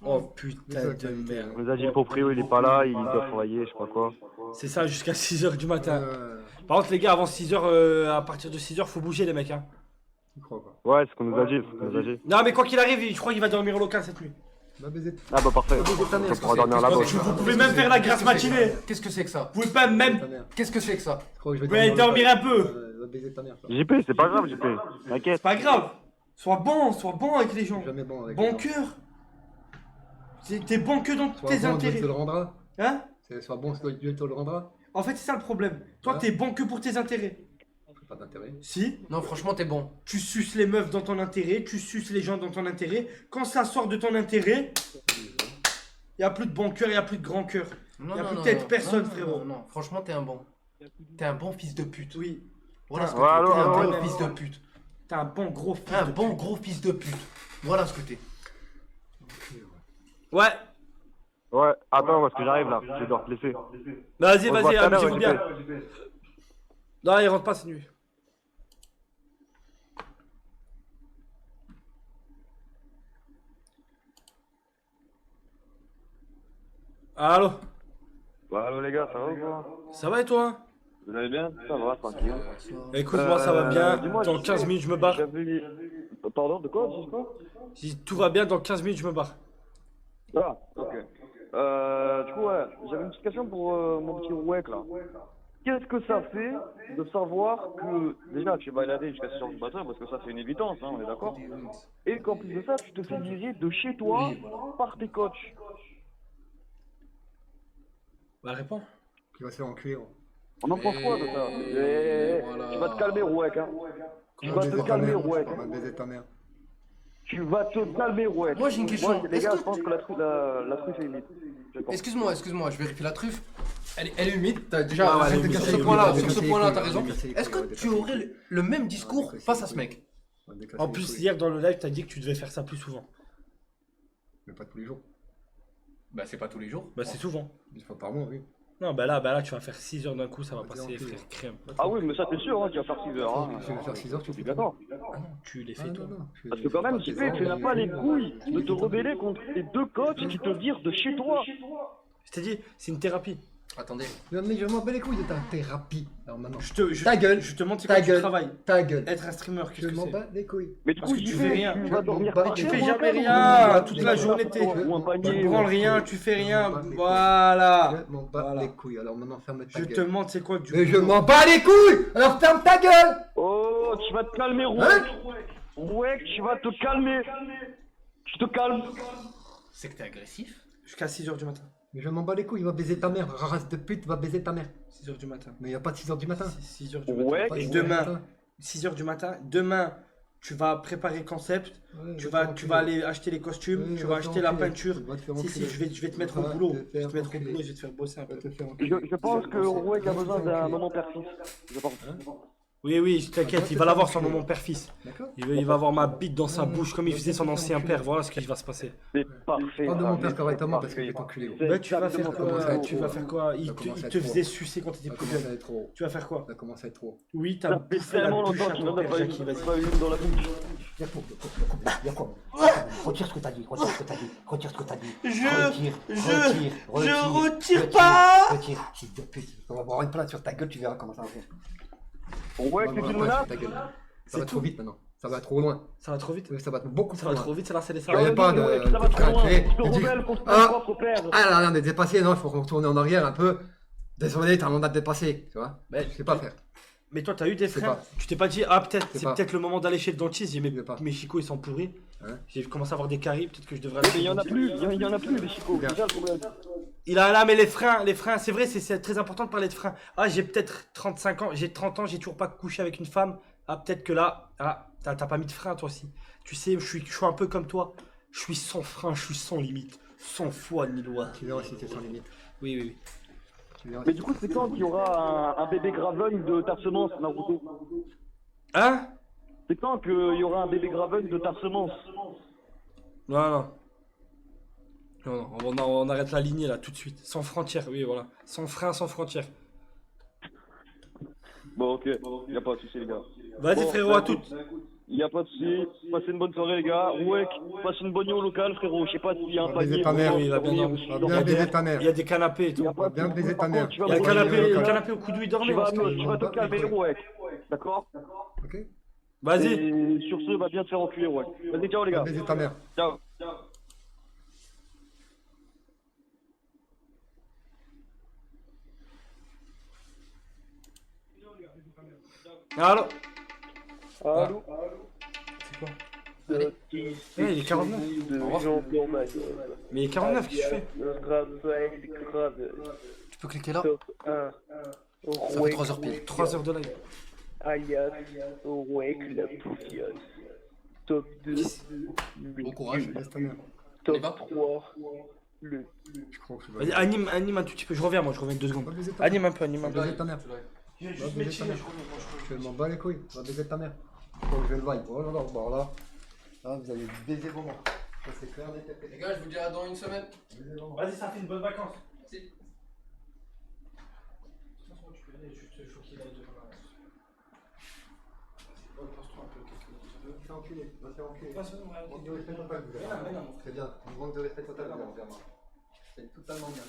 Oh putain de merde. On nous a dit le proprio, il est pas là, il doit travailler, je sais pas quoi. C'est ça, jusqu'à 6h du matin. Par contre, les gars, avant 6h, à partir de 6h, faut bouger, les mecs. Hein. Ouais, c'est ce qu'on nous a dit, c'est ce qu'on nous a dit. Non, mais quoi qu'il arrive, je crois qu'il va dormir au local cette nuit. Ah bah parfait, on pourra dormir là-bas. Vous pouvez même faire la grasse matinée. Qu'est-ce que c'est que ça? Vous pouvez pas même. Qu'est-ce que c'est que ça? Vous pouvez dormir un peu. JP, c'est pas grave, JP. T'inquiète. C'est pas grave. Sois bon avec les gens. Jamais bon avec Bon cœur. T'es bon que dans tes intérêts. Dieu te le rendra. Hein? Sois bon, Dieu te le rendra. En fait, c'est ça le problème. Toi, t'es bon que pour tes intérêts. Pas d'intérêt. Si. Non, franchement, t'es bon. Tu suces les meufs dans ton intérêt, tu suces les gens dans ton intérêt. Quand ça sort de ton intérêt, il y a plus de bon cœur, il y a plus de grand cœur. Il y a plus peut-être personne, frérot. Non, franchement, t'es un bon. T'es un bon fils de pute. Oui. Voilà ce que Ouais, t'es. T'es un ouais, bon ouais. fils de pute. T'es un bon gros fils. Un bon gros fils de pute. Voilà ce que t'es. Ouais. Ouais, attends, parce que j'arrive là, je dois te laisser. Vas-y, On se voit tout à l'heure, amusez-vous bien. JP. Non, il rentre pas cette nuit. Allô? Bah allô les gars, ça va ou quoi? Ça va et toi? Vous allez bien? Ça va, tranquille. Écoute, moi ça va bien. dis-moi, Dans 15 minutes, je me barre. Pardon, de quoi? Dis quoi? Si tout va bien, dans 15 minutes, je me barre. Ah, ok. Du coup, ouais, j'avais une petite question pour mon petit Rouek là. Qu'est-ce que ça fait de savoir que déjà tu vas balader jusqu'à 6h du matin parce que ça c'est une évidence, hein, on est d'accord? Et qu'en plus de ça, tu te fais virer de chez toi par tes coachs. Bah réponds. Qui va se faire enculer. On en pense quoi de ça? Tu vas te calmer Rouek, hein. Tu vas te calmer Rouek. On va baiser ta mère. Tu vas te calmer Rouek. Moi j'ai une question. Moi, les gars, je pense que la truffe est humide. Excuse-moi, je vérifie la truffe. Elle est humide. T'as déjà Ouais, arrête de elle est casser humide, ce point-là. elle est Sur ce humide, point-là, elle est t'as raison. humide, Est-ce que tu aurais le même discours face à ce mec? En plus, hier dans le live, t'as dit que tu devais faire ça plus souvent. Mais pas tous les jours. Bah c'est pas tous les jours. Bah c'est souvent. Une fois par mois, oui. Non, bah là, tu vas faire 6 heures d'un coup, ça va passer, frère, crème. Ah oui, mais ça c'est sûr, hein, tu vas faire 6 heures. Hein. Tu veux faire 6 heures, tu suis d'accord. Ah non, tu les fais toi. Parce que quand même, JP, tu n'as pas les couilles de te rebeller contre tes deux coachs qui te virent de chez toi. Je t'ai dit, c'est une thérapie. Attendez. Mais je m'en bats les couilles de ta thérapie. Alors maintenant. Ta gueule. Je te montre c'est quoi tu travailles. Ta gueule. Être un streamer, qu'est-ce Je que m'en c'est? bats les couilles. Mais du Parce coup, que tu JP, fais rien. tu vas dormir Tu par Tu terre fais ou jamais un peu, rien ou toute la journée, ou un tu panier, branles rien, tu fais rien. Voilà. Je m'en bats les couilles. Alors maintenant, ferme ta Je gueule. te montre c'est quoi du Mais je m'en bats les couilles. Alors ferme ta gueule. Oh, tu vas te calmer, Rouek. Rouek, tu vas te calmer. Tu te calmes. C'est que t'es agressif. Jusqu'à 6 heures du matin. Mais je m'en bats les couilles. Il va baiser ta mère. Race de pute, va baiser ta mère. 6 heures du matin. Mais il n'y a pas de 6 heures du matin. 6 heures du Ouais. matin. Et demain, 6 heures du matin, demain, tu vas préparer le concept, tu vas aller acheter les costumes, tu vas acheter la peinture. Si, je vais te mettre au boulot. Je vais te mettre au boulot, je vais te faire bosser un peu. Je pense que Rouek a besoin d'un moment père-fils. Je pense. Oui, t'inquiète, il va l'avoir son moment père-fils. Il va avoir ma bite dans sa bouche comme il faisait son ancien père. Voilà ce qui va se passer. C'est parfait. Parle de mon père correctement parce qu'il est enculé. Bah, tu vas faire quoi? Il te faisait sucer quand t'étais plus jeune. Tu vas faire quoi? Ça commence à être trop. Oui, t'as Ça fait bouffé la tellement bouche longtemps à qu'il ton n'en a père, pas Jackie, eu vas-y. dans la bouche. Y'a quoi? Retire ce que t'as dit. Retire ce que t'as dit. Retire ce que t'as dit. Je retire pas. Retire. Fils de pute. On va boire une plate sur ta gueule, tu verras comment ça va faire. Rouek, tu filmes là? Ça va trop vite maintenant. Ça va trop loin. Ça va trop vite? Ça va beaucoup Ça trop va loin. trop vite, là c'est les Il n'y a pas de. Ça va trop loin. Tu te de- rebelles contre ton propre père. Ah là là, on est dépassé, non, il faut retourner en arrière un peu. Désolé, t'as un mandat de dépasser, tu vois. Mais Je sais pas faire. Mais toi, t'as eu des sais freins? pas. Tu t'es pas dit, ah, peut-être, sais c'est pas. peut-être le moment d'aller chez le dentiste. J'ai sais pas. mes chicots, ils sont pourris. Hein? J'ai commencé à avoir des caries, peut-être que je devrais Mais aller. il y en a plus, il y en a plus, les chicots. Déjà le problème. Il a là, mais les freins, c'est vrai, c'est très important de parler de freins. Ah, j'ai peut-être 35 ans, j'ai 30 ans, j'ai toujours pas couché avec une femme. Ah, peut-être que là, t'as pas mis de frein toi aussi. Tu sais, je suis un peu comme toi. Je suis sans frein, je suis sans limite. Sans foi ni loi. Tu verras si t'es sans limite. Oui. Mais du coup, c'est quand qu'il y aura un bébé Graven de ta semence, Naruto? Hein? C'est quand qu'il y aura un bébé Graven de ta semence? Non, on arrête la lignée là tout de suite. Sans frontières, oui, voilà. Sans frein, sans frontières. Bon, ok, y a pas de soucis, les gars. Vas-y, Bon, frérot, à toutes. Y a pas de souci. Passez une bonne soirée, les gars. Ouais, passe une bonne nuit au local, frérot. Je sais pas s'il y a un Va baiser panier. ta mère, pour il va bien dormir, dormir. ou Va si bien dormir. baiser ta mère. Il y a des canapés et tout. Y a pas de Bien souci. baiser ta Par mère. contre, tu vas Il y a me le dormir, canapé, les gars. canapé au coude où il dormait. Tu vas parce que- te calmer, ouais. D'accord? Ok? Vas-y. Et sur ce, va bien te faire enculer, ouais. Vas-y, ciao, les Va gars. baiser ta mère. Ciao. Allô. Allô? C'est quoi? Allez. Il est 49. Mais il est 49, qu'est-ce que tu fais? Tu peux cliquer là. Top 1. Ça fait 3 heures pile. 3 heures de live. Alias Rek la poufiasse. Top 2. Bon courage. Baise ta mère. Top va 3. Le. Je crois que je Vas-y, vais. anime un tout petit peu. Je reviens, moi, je reviens 2 secondes. Va baiser ta mère. Anime un peu, anime un peu. Va baiser ta mère. Je vais Va juste baiser mettre ta chiller, mère. je reviens, moi, je Je reviens. m'en bats les couilles. Va baiser ta mère. Faut que je le vaille. Oh là là, bon là. Là, vous allez baiser vos morts. Ça c'est clair, net et Les gars, je vous dis à dans une semaine. baiser vos morts. Vas-y, ça fait une bonne vacance. Si. Tu peux aller juste choquer là devant la. Pense-toi un peu, qu'est-ce que tu veux. Va te faire enculer. Va te faire enculer. Passe, ouais, Manque de respect total, vous Mais avez. non, mais non. Très bien. Un manque de respect total, vous avez envers moi. C'est totalement bien.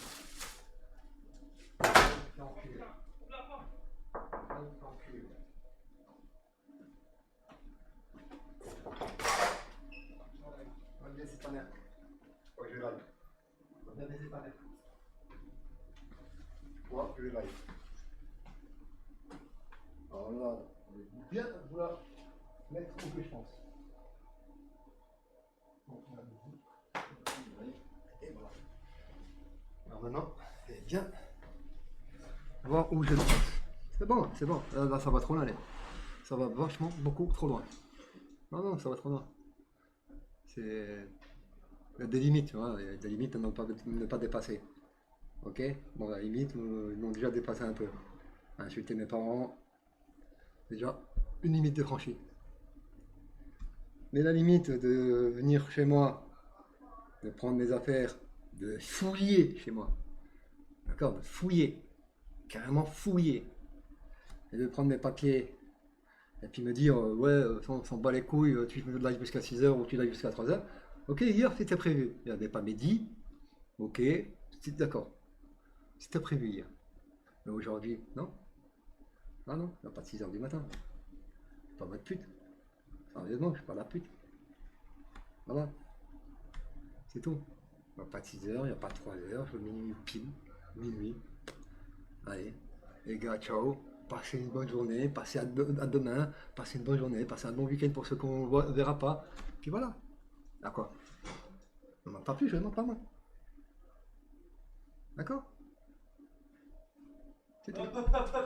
Va te faire enculer. Va te faire enculer. Va bien baiser ta mère. Faut que je le vaille. Va bien baiser ta mère. Toi, je le vaille. Alors là, on va bien vouloir mettre où que je pense. Donc, on a mis. Et voilà. Alors maintenant, c'est bien voir où je pense. C'est bon, c'est bon. Là, ça va trop loin, là. Ça va vachement beaucoup trop loin. Non, non, ça va trop loin. C'est. Il y a des limites, tu vois. Il y a des limites à ne pas dépasser. Ok? Bon, la limite, ils m'ont déjà dépassé un peu. Insulter mes parents, déjà une limite de franchie. Mais la limite de venir chez moi, de prendre mes affaires, de fouiller chez moi, d'accord, de fouiller, carrément fouiller, et de prendre mes papiers, et puis me dire, ouais, on s'en bat les couilles, tu live jusqu'à 6h ou tu live jusqu'à 3h. Ok, hier c'était prévu, il n'y avait pas midi, ok, c'est d'accord, c'était prévu hier. Mais aujourd'hui, non. Ah non, il n'y a pas de 6h du matin. C'est pas votre pute. Sérieusement, je suis pas la pute. Voilà. C'est tout. Il n'y a pas de 6h, il n'y a pas de 3h, je veux minuit pile. Minuit. Allez, les gars, ciao. Passez une bonne journée, passez à demain, passez une bonne journée, passez un bon week-end pour ceux qu'on ne verra pas. Puis voilà. À quoi? On n'en parle plus, je ne m'en parle moins. D'accord? C'est tout.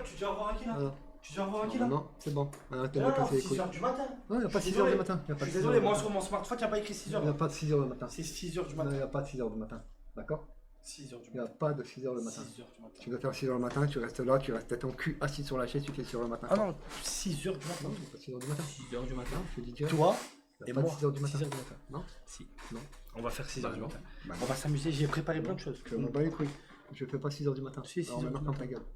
Tu dis au revoir à qui là? Voilà. Tu dis au revoir à qui là? Non, c'est bon. Arrête de me Non, casser les couilles. 6h du matin. Non, il n'y a pas Je suis 6h du désolé. matin. Il y a Je pas suis 6h désolé, du moi matin. sur mon smartphone, il n'y a pas écrit 6h. Il n'y a pas de 6h le matin. C'est 6h du Non, il matin. n'y a pas de 6h du matin. D'accord? 6h du Il n'y a matin. pas de 6h le matin. 6h du matin. Tu dois faire 6h le matin, tu restes là, tu restes ton cul assis sur la chaise, tu fais 6h le matin. Ah non, 6h du Non, matin. il n'y a pas de 6h du matin. 6h du matin. Je te dis direct. Toi Il n'y et a pas de moi. 6h du matin. 6h du matin. Non? Si. Non. On va faire 6h du matin. Bah, On va s'amuser, j'ai préparé plein de choses. Je m'en bats les couilles. Je fais pas 6h du matin. Si, 6h Alors du maintenant, matin. ferme ta gueule.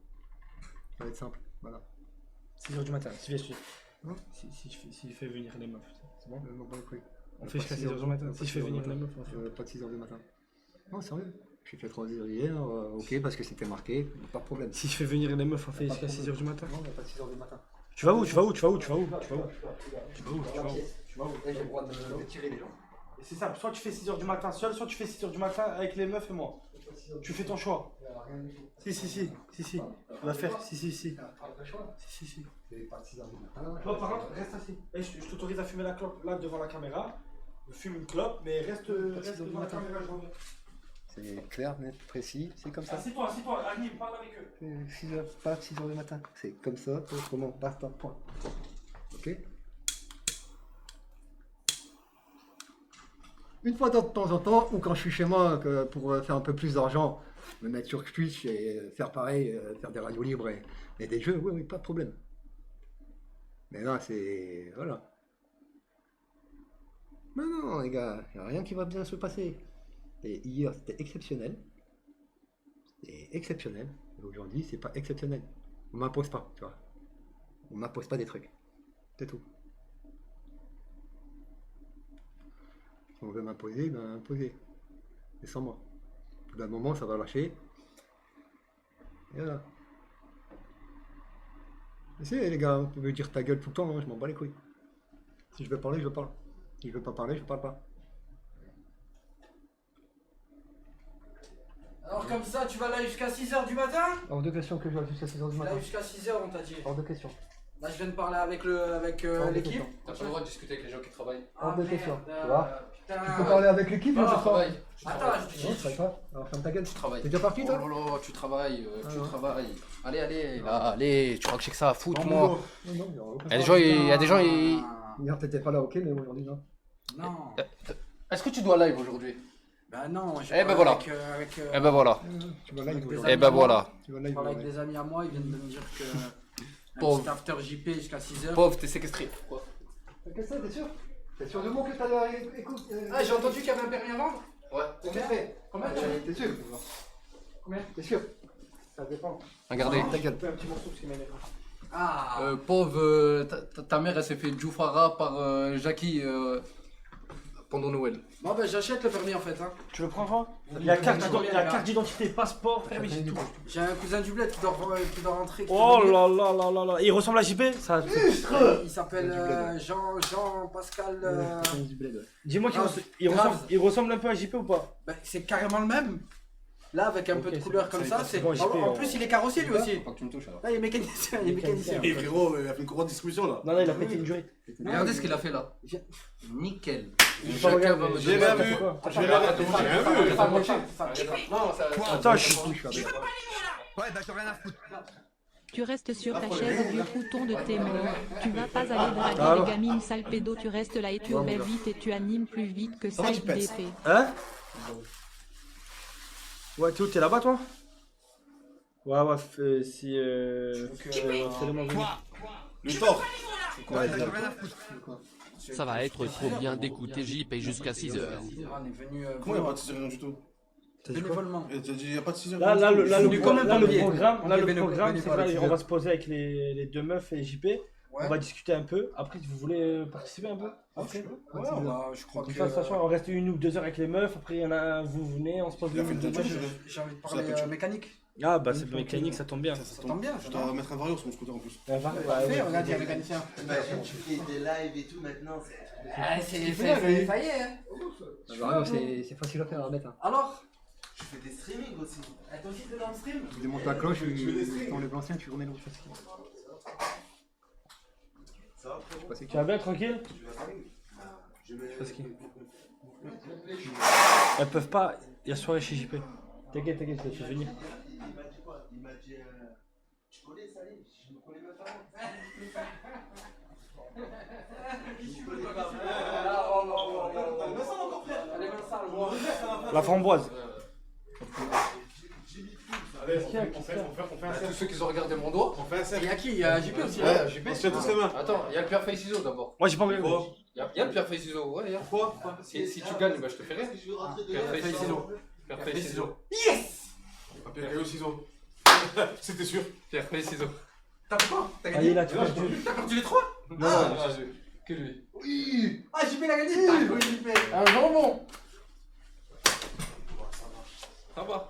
Ça va être simple. Voilà. 6h du matin. Si Hein? je fais venir les meufs, c'est bon? Je m'en bats les couilles. On fait jusqu'à 6h du matin. Si je fais venir les meufs, on fait. Pas de 6h du matin. Non, sérieux. J'ai fait 3h hier, ok, parce que c'était marqué, pas de problème. Si je fais venir les meufs, on fait Pas de jusqu'à 6h du matin. Non, il n'y a pas de 6h du matin. Tu vas où? Tu vas où? Tu vas où? Tu vas où? Tu vas où? Tu vas où? Dans la pièce. Tu vois, j'ai le droit de tirer les gens. Et c'est simple, soit tu fais 6h du matin seul, soit tu fais 6h du matin avec les meufs et moi. Tu fais ton choix. Si. Tu vas faire. Si. Si. C'est pas de 6h du matin. Toi, par contre, reste assis. Eh, je t'autorise à fumer la clope là devant la caméra. Fume une clope, mais reste devant la caméra. Je reviens. C'est clair, net, précis, c'est comme ça. Assieds-toi, Annie, parle avec eux. 6h, pas 6h du matin. C'est comme ça, autrement, basta, point. Ok? Une fois de temps en temps, ou quand je suis chez moi pour faire un peu plus d'argent, me mettre sur Twitch et faire pareil, faire des radios libres et des jeux, oui, pas de problème. Mais là, c'est... Voilà. Mais non, les gars, il n'y a rien qui va bien se passer. Et hier, c'était exceptionnel. C'était exceptionnel. Et aujourd'hui, c'est pas exceptionnel. On m'impose pas, tu vois. On m'impose pas des trucs. C'est tout. Si on veut m'imposer, il va m'imposer. Et sans moi. Au bout d'un moment, ça va lâcher. Et voilà. Essayez les gars, vous pouvez dire ta gueule tout le temps, hein, je m'en bats les couilles. Si je veux parler, je parle. Si je veux pas parler, je parle pas. Alors comme ça, tu vas là jusqu'à 6h du matin? Hors de question que je vais jusqu'à 6h du matin. Là jusqu'à 6h on t'a dit. Hors de question. Là je viens de parler avec l'équipe. T'as pas le droit de discuter avec les gens qui travaillent. Hors de merde, question. Tu vois putain. Tu peux parler avec l'équipe, Non, je je sais pas. travaille. Attends, je Non, je travaille pas. Alors ferme ta gueule. Tu travailles. T'es déjà parti toi? Oh là là, tu travailles, tu ouais. travailles. Allez, allez, là, allez, tu crois que j'ai que ça à foutre, Non, moi. non, non, Il y a des gens, il y a des gens, ils... Hier t'étais pas là, ok, mais aujourd'hui non. Non. Est-ce que tu dois live aujourd'hui? Bah non, je Eh ben parle voilà. avec Eh ben voilà. Tu vas live avec des aujourd'hui. Eh ben voilà. Tu vas je live parle avec aujourd'hui. des amis à moi, ils viennent de me dire que un Pauvre. petit after JP jusqu'à 6h. Pauvre, t'es séquestré. Quoi? Qu'est-ce que c'est, t'es sûr? T'es sûr de moi que t'as écoute Ah, j'ai entendu qu'il y avait un permis à vendre. Ouais. Combien? Combien T'es sûr? Combien? T'es sûr? Ça dépend. Regardez. Ta gueule. Un petit morceau parce qu'il m'énerve. Ah. Pauvre, ta mère, elle s'est fait Djoufara par Jackie pendant Noël. Bon bah j'achète le permis en fait hein. Tu le prends, il y a carte d'identité, passeport, frère, mais j'ai tout. J'ai un cousin du bled qui doit rentrer. qui Oh doit venir. là là là là là. Il ressemble à JP ça. Il s'appelle Jean Pascal. Dis-moi qu'il Grave. il ressemble un peu à JP ou pas? Bah, c'est carrément le même. Là avec un peu de c'est couleur bon, comme ça, c'est. bon, JP, En plus il est carrossier lui aussi. Faut que tu me touches alors. Là il est mécanicien, il est mécanicien. Et frérot, il a fait une grosse distribution là. Non, non, il a pété une durée. Regardez ce qu'il a fait là. Nickel. J'ai pas Chacun regardé. va me J'ai donner rien ça. vu. Attends, J'ai rien vu. Non, ça. Attends, je Ouais, bah j'en ai rien à foutre. Tu restes sur ta chaise, vieux crouton de tes morts. Tu vas pas aller draguer Alors les gamines sale pédo, tu restes là et tu rêves vite et tu animes plus vite que ça tu pètes. IDP. Hein? Ouais, t'es où? T'es là-bas toi? Ouais, ouais, si. Fais-le-moi venir. Le tort. Ouais, bah j'en ai rien à foutre. Ça va être trop bien d'écouter JP jusqu'à 6h. On est venu. Comment il n'y a pas de 6 heures du tout? Bénévolement. Il n'y a pas de 6 heures. Là, Venu comme un le pompier. programme, On est bénévole c'est que là, avec on va se poser avec les deux meufs et JP. Ouais. On va discuter un peu. Après, si vous voulez participer un peu. Après. Ouais, bah, je crois Comme que. ça, de toute façon, on reste 1 ou 2 heures avec les meufs. Après, il y en a, vous venez, on se pose Il a une fait ou une deux tête, meufs. J'ai envie de parler mécanique. Ah, bah, c'est mécanique, ça tombe bien. Ça tombe bien. Je dois mettre un vario sur mon scooter en plus. Parfait, regarde, il y a un mécanicien. Tu fais des lives et tout maintenant. Ah, ça y est, hein. C'est facile à faire à mettre. Hein. Alors? Je fais des streamings aussi. Toi aussi, t'es dans le stream? Tu démontes la cloche, tu enlèves l'ancien, tu remets l'autre. Ça va frérot? Tu vas bien, tranquille? Parce que... Elles peuvent pas. Il y a soirée chez JP. T'inquiète, je vais te venir. Il m'a dit quoi? Il m'a dit tu connais Salim? Je me connais même pas. La framboise. Allez, on fait un Tous ceux qui ont regardé mon doigt. On fait un cercle. Il y a qui? Il y a JP aussi. Ouais, JP. On se tient tous les mains. Attends, il y a le pierre feuille ciseaux d'abord. Moi, j'ai pas envie. Il y a le pierre feuille ciseaux, ouais, il y a. Pourquoi? Si tu gagnes, bah je te fais rire. Pierre feuille ciseaux. Pierre feuille ciseaux. Yes! Papier, caillou, ciseaux. C'était sûr. Pierre feuille ciseaux. T'as fait quoi? T'as Ah, gagné? il est là, tu vois. T'as perdu les 3? Non, Que lui. Oui! Ah, JP l'a gagné! Oui, JP! Un jambon. Ça va.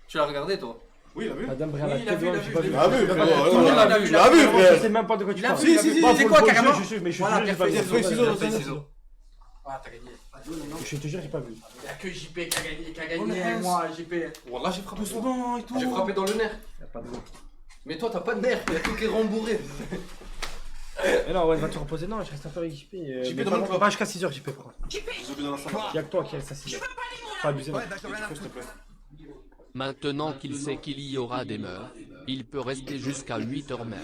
Tu l'as regardé toi? Oui, il a vu. Madame Oui, Brianna, il a vu, il a vu. Il a vu, frérot. Tout le monde l'a vu. Il a vu, Je frère. sais même pas de quoi tu Il a parles. vu, il a vu. Pas C'est pour quoi, le carrément? jeu, mais je te Voilà, jure, j'ai pas pierre, vu. feuille, Pierre feuille ciseaux. Ah, t'as gagné. Je te jure, j'ai pas vu. Il y a que JP qui a gagné, moi, JP. Wallah, j'ai frappé souvent et tout. J'ai frappé dans le nerf. Mais toi t'as pas de nerf, il y a tout qui est rembourré. Mais non, ouais, va te reposer. Non, je reste un peu avec JP. JP, Mais dans le club. pas jusqu'à 6h, JP, prends. J'ai vu dans la salle. Il y a que toi qui reste à 6h. Pas abusé. Ouais, bah j'en ai rien à S'il te foutre. plaît. Maintenant qu'il sait qu'il y aura des meufs, il peut rester jusqu'à 8h même.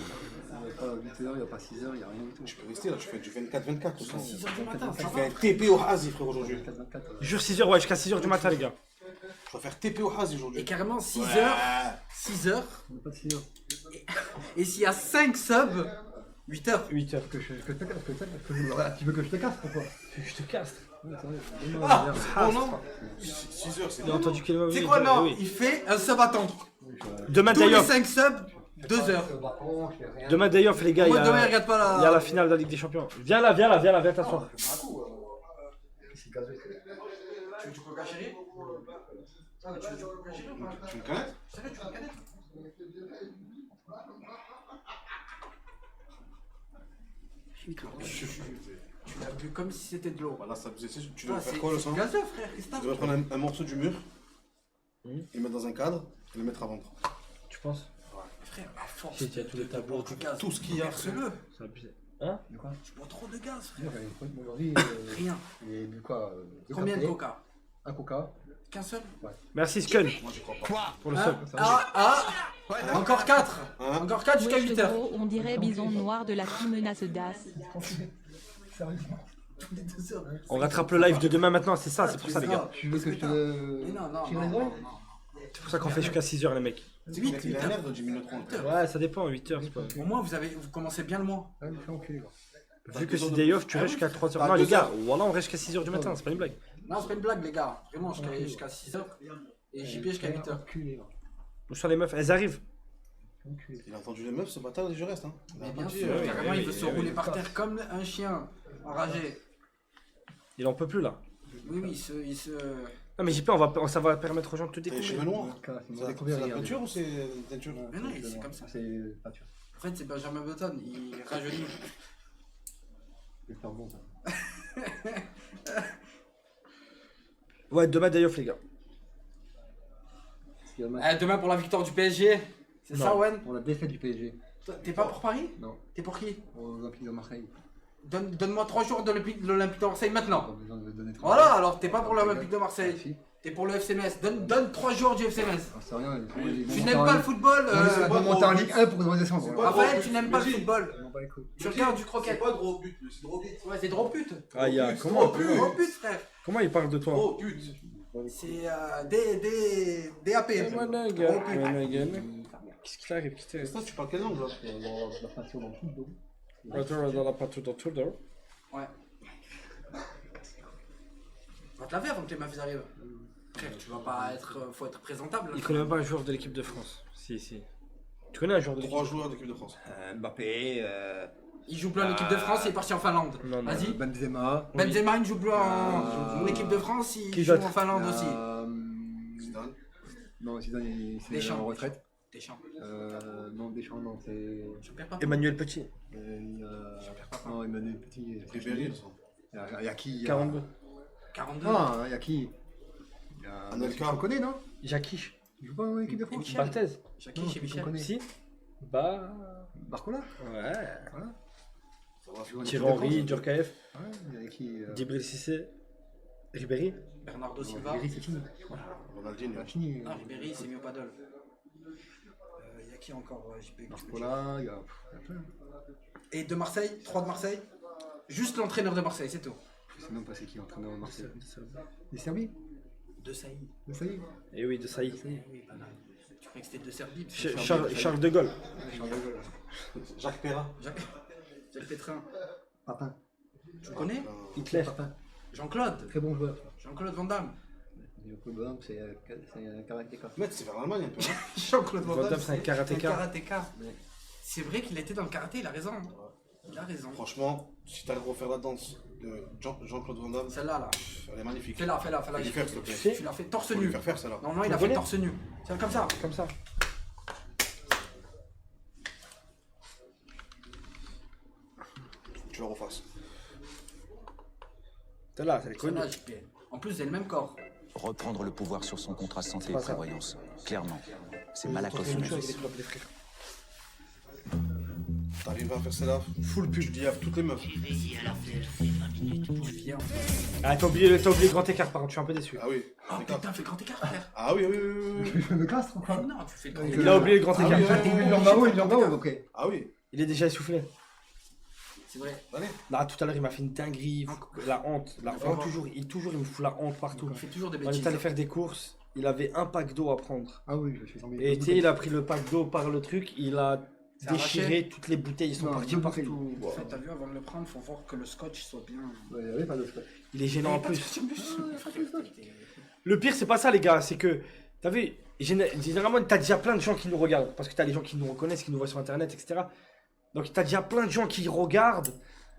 Il n'y a pas 8h, il n'y a pas 6h, il n'y a rien du tout. Tu peux rester là, tu fais du 24-24 aussi. 6h du matin, Tu ça fais va. un TP au Hazi, frère, aujourd'hui. 24, Jure 6h, ouais, jusqu'à 6h du matin, les gars. Je vais faire TP au Hazi Et aujourd'hui. carrément 6h. Ouais. 6h. on n'a pas de 6h. Et s'il y a 5 subs, 8h. 8h. Que je te casse, tu veux que je te casse, pourquoi? Je te casse. Ah, oh non 6 heures, c'est J'ai entendu qu'il va C'est venir. quoi, non? Oui. Il fait un sub à temps. Demain Tous les d'ailleurs, 5 subs, 2 heures. demain d'ailleurs, les gars, il y Moi, demain, il a regarde pas il y a la. la finale de la Ligue des Champions. Viens là, viens t'asseoir. C'est gazeux. Tu veux du coca chéri? Ah, tu veux du coca chéri ou pas? Tu me connais? Sérieux, tu me connais? Tu l'as bu comme si c'était de l'eau. Voilà, ça faisait. Tu Ah, devrais c'est faire quoi le sang? gazeux, frère. Qu'est-ce que Tu t'as? devrais prendre un morceau du mur, le mettre dans un cadre et le mettre à vendre. Tu penses? Frère, à force. Si, tu as tous les tableaux, tout ce qu'il y a. Verse-le. C'est abusé. Hein? De quoi? Tu bois trop de gaz, frère. Aujourd'hui, Rien. il a bu quoi? Combien de coca? Un coca. Qu'un seul? Ouais. Merci Skun. Moi, j'y crois pas. Pour le Ah, sub. encore 4. Encore 4 jusqu'à Wesh 8 heures. gros, on dirait bison noir de la team Menace d'As. Sérieusement. On rattrape le live de demain maintenant, c'est ça, c'est pour ça les gars. Tu veux que je te. Mais non, tire non, les non, doigts non. C'est pour ça qu'on fait jusqu'à 6h les mecs. Il a l'air de 10 minutes 30. Ouais, ça dépend, 8h c'est pas. Au moins, vous commencez bien le mois. Ouais, mais fais enculer, gars. Vu que c'est day off, tu restes jusqu'à 3h. Non les gars, voilà, on reste jusqu'à 6h du matin, c'est pas une blague. Non, c'est pas une blague, les gars. Vraiment, jusqu'à 6 heures. Et JP jusqu'à 8 heures. Enculé, gars. Où sont les meufs? Elles arrivent. Il a entendu les meufs ce matin et je reste. Hein. Mais bien sûr, carrément, il veut se rouler par terre comme un chien enragé. Il en peut plus là. Oui, il se. Non mais JP, ça va permettre aux gens de te T'as les découvrir. cheveux noirs. C'est C'est la peinture ou c'est une teinture? Mais non, c'est comme ça. C'est peinture. En fait, c'est Benjamin Button, il rajeunit. Je vais faire bon, ça. Ouais, demain day off les gars. Demain pour la victoire du PSG. C'est ça, Wen? Pour la défaite du PSG. T'es pas pour Paris? Non. T'es pour qui? Pour l'Olympique de Marseille. Donne-moi 3 jours de l'Olympique de Marseille maintenant. Pas besoin de donner 3 Voilà, alors t'es pas pour l'Olympique de Marseille. T'es pour le FC Metz. Donne 3 jours du FC Metz. C'est rien. Tu n'aimes pas le football. On va monter en Ligue 1 pour redescendre. Raphaël, tu n'aimes pas le football. On va les couilles. Tu regardes du croquet. C'est pas gros but, c'est gros but. Ouais, c'est gros pute. Ah, il y a. Gros pute, frère. Comment il parle de toi? Gros but. C'est DAP. Gros pute. Qu'est-ce qu'il arrive? Ça, tu parles quelle langue là? La peinture dans tout le dos. Retour dans la peinture dans tout le dos. Ouais. On va te laver avant que les meufs arrivent. Frère, tu vas pas être. Faut être présentable. Il connaît même pas un joueur de l'équipe de France. Si. Tu connais un joueur de l'équipe? 3 joueurs d'équipe de France. Mbappé. Il joue plus en équipe de France, il est parti en Finlande. Vas-y. Benzema. Benzema, il ne joue plus en équipe de France, il joue en Finlande aussi. Zidane. Non, Zidane, il est en retraite. Deschamps. Non, Deschamps, non, c'est. Emmanuel Petit. Non, Emmanuel Petit. Ribéry, il y a qui? 42. 42. Non, il y a qui? Anelka. Tu le connais, non? Jackie. Il joue pas en équipe de France? Barthez. Jackie chez Michel. Si. Barcola? Ouais. Voilà. Thierry Henry, Djurkaeff. Ouais, il y a qui? Djibril Cissé. Ribéry. Bernardo Silva. Ribéry, c'est fini. Ronaldinho. C'est fini. Ah, Ribéry, c'est mieux paddle. Il y a qui encore? Barcola, il y a plein. Et de Marseille, 3 de Marseille. Juste l'entraîneur de Marseille, c'est tout. Je sais même pas c'est qui l'entraîneur de Marseille. De Serbie? De Saïd. De Saïd? Eh oui, de Saïd. Oui, pas mal. Tu croyais que c'était de Serbie? Charles de Gaulle. Jacques Perrin. Jacques Pétrin. Papin. Tu le connais? Hitler. Papin. Jean-Claude. Très bon joueur. Jean-Claude Van Damme. Jean-Claude Van Damme, c'est un karatéka. Mec, c'est vers l'Allemagne un peu. Jean-Claude Van Damme, c'est un karatéka. C'est vrai qu'il était dans le karaté, il a raison. Il a raison. Franchement, si t'arrives à refaire la danse de Jean-Claude Van Damme, celle-là, là. Elle est magnifique. Fais-la. Fais-le faire, s'il te plaît. Tu l'as fait torse Faut nu. lui faire celle-là. Normalement, il a fait torse nu. C'est comme ça. Comme ça. Tu la refasses. T'es là, c'est connu. En plus, c'est le même corps. Reprendre le pouvoir sur son contrat santé et pas ça. prévoyance. Clairement, c'est Malakoff. T'arrives à faire celle-là, full pub, je dis à toutes les meufs. Ah, t'as oublié le grand écart, par contre, je suis un peu déçu. Ah oui. Oh putain, fais grand écart, frère. Ah oui. Je me casse, quoi. Non, tu fais le grand écart. Il a oublié le grand écart. Une jambe en haut, une jambe en haut, après. Ah oui. Il est déjà essoufflé. C'est vrai. Allez. Là, tout à l'heure, il m'a fait une dinguerie. La honte. Toujours, il me fout la honte partout. Il fait toujours des On bêtises. est allé faire des courses. Il avait un pack d'eau à prendre. Ah oui, je suis tombé. Et tu sais, il a pris le pack d'eau par le truc. Il a déchiré arraché. toutes les bouteilles. Ils sont partis partout. En fait, t'as vu, avant de le prendre, faut voir que le scotch soit bien. Ouais, il n'y avait pas de scotch. Il est gênant en plus. Le pire, c'est pas ça, les gars. C'est que, t'as vu, généralement, t'as déjà plein de gens qui nous regardent. Parce que t'as les gens qui nous reconnaissent, qui nous voient sur internet, etc. Donc, t'as déjà plein de gens qui regardent.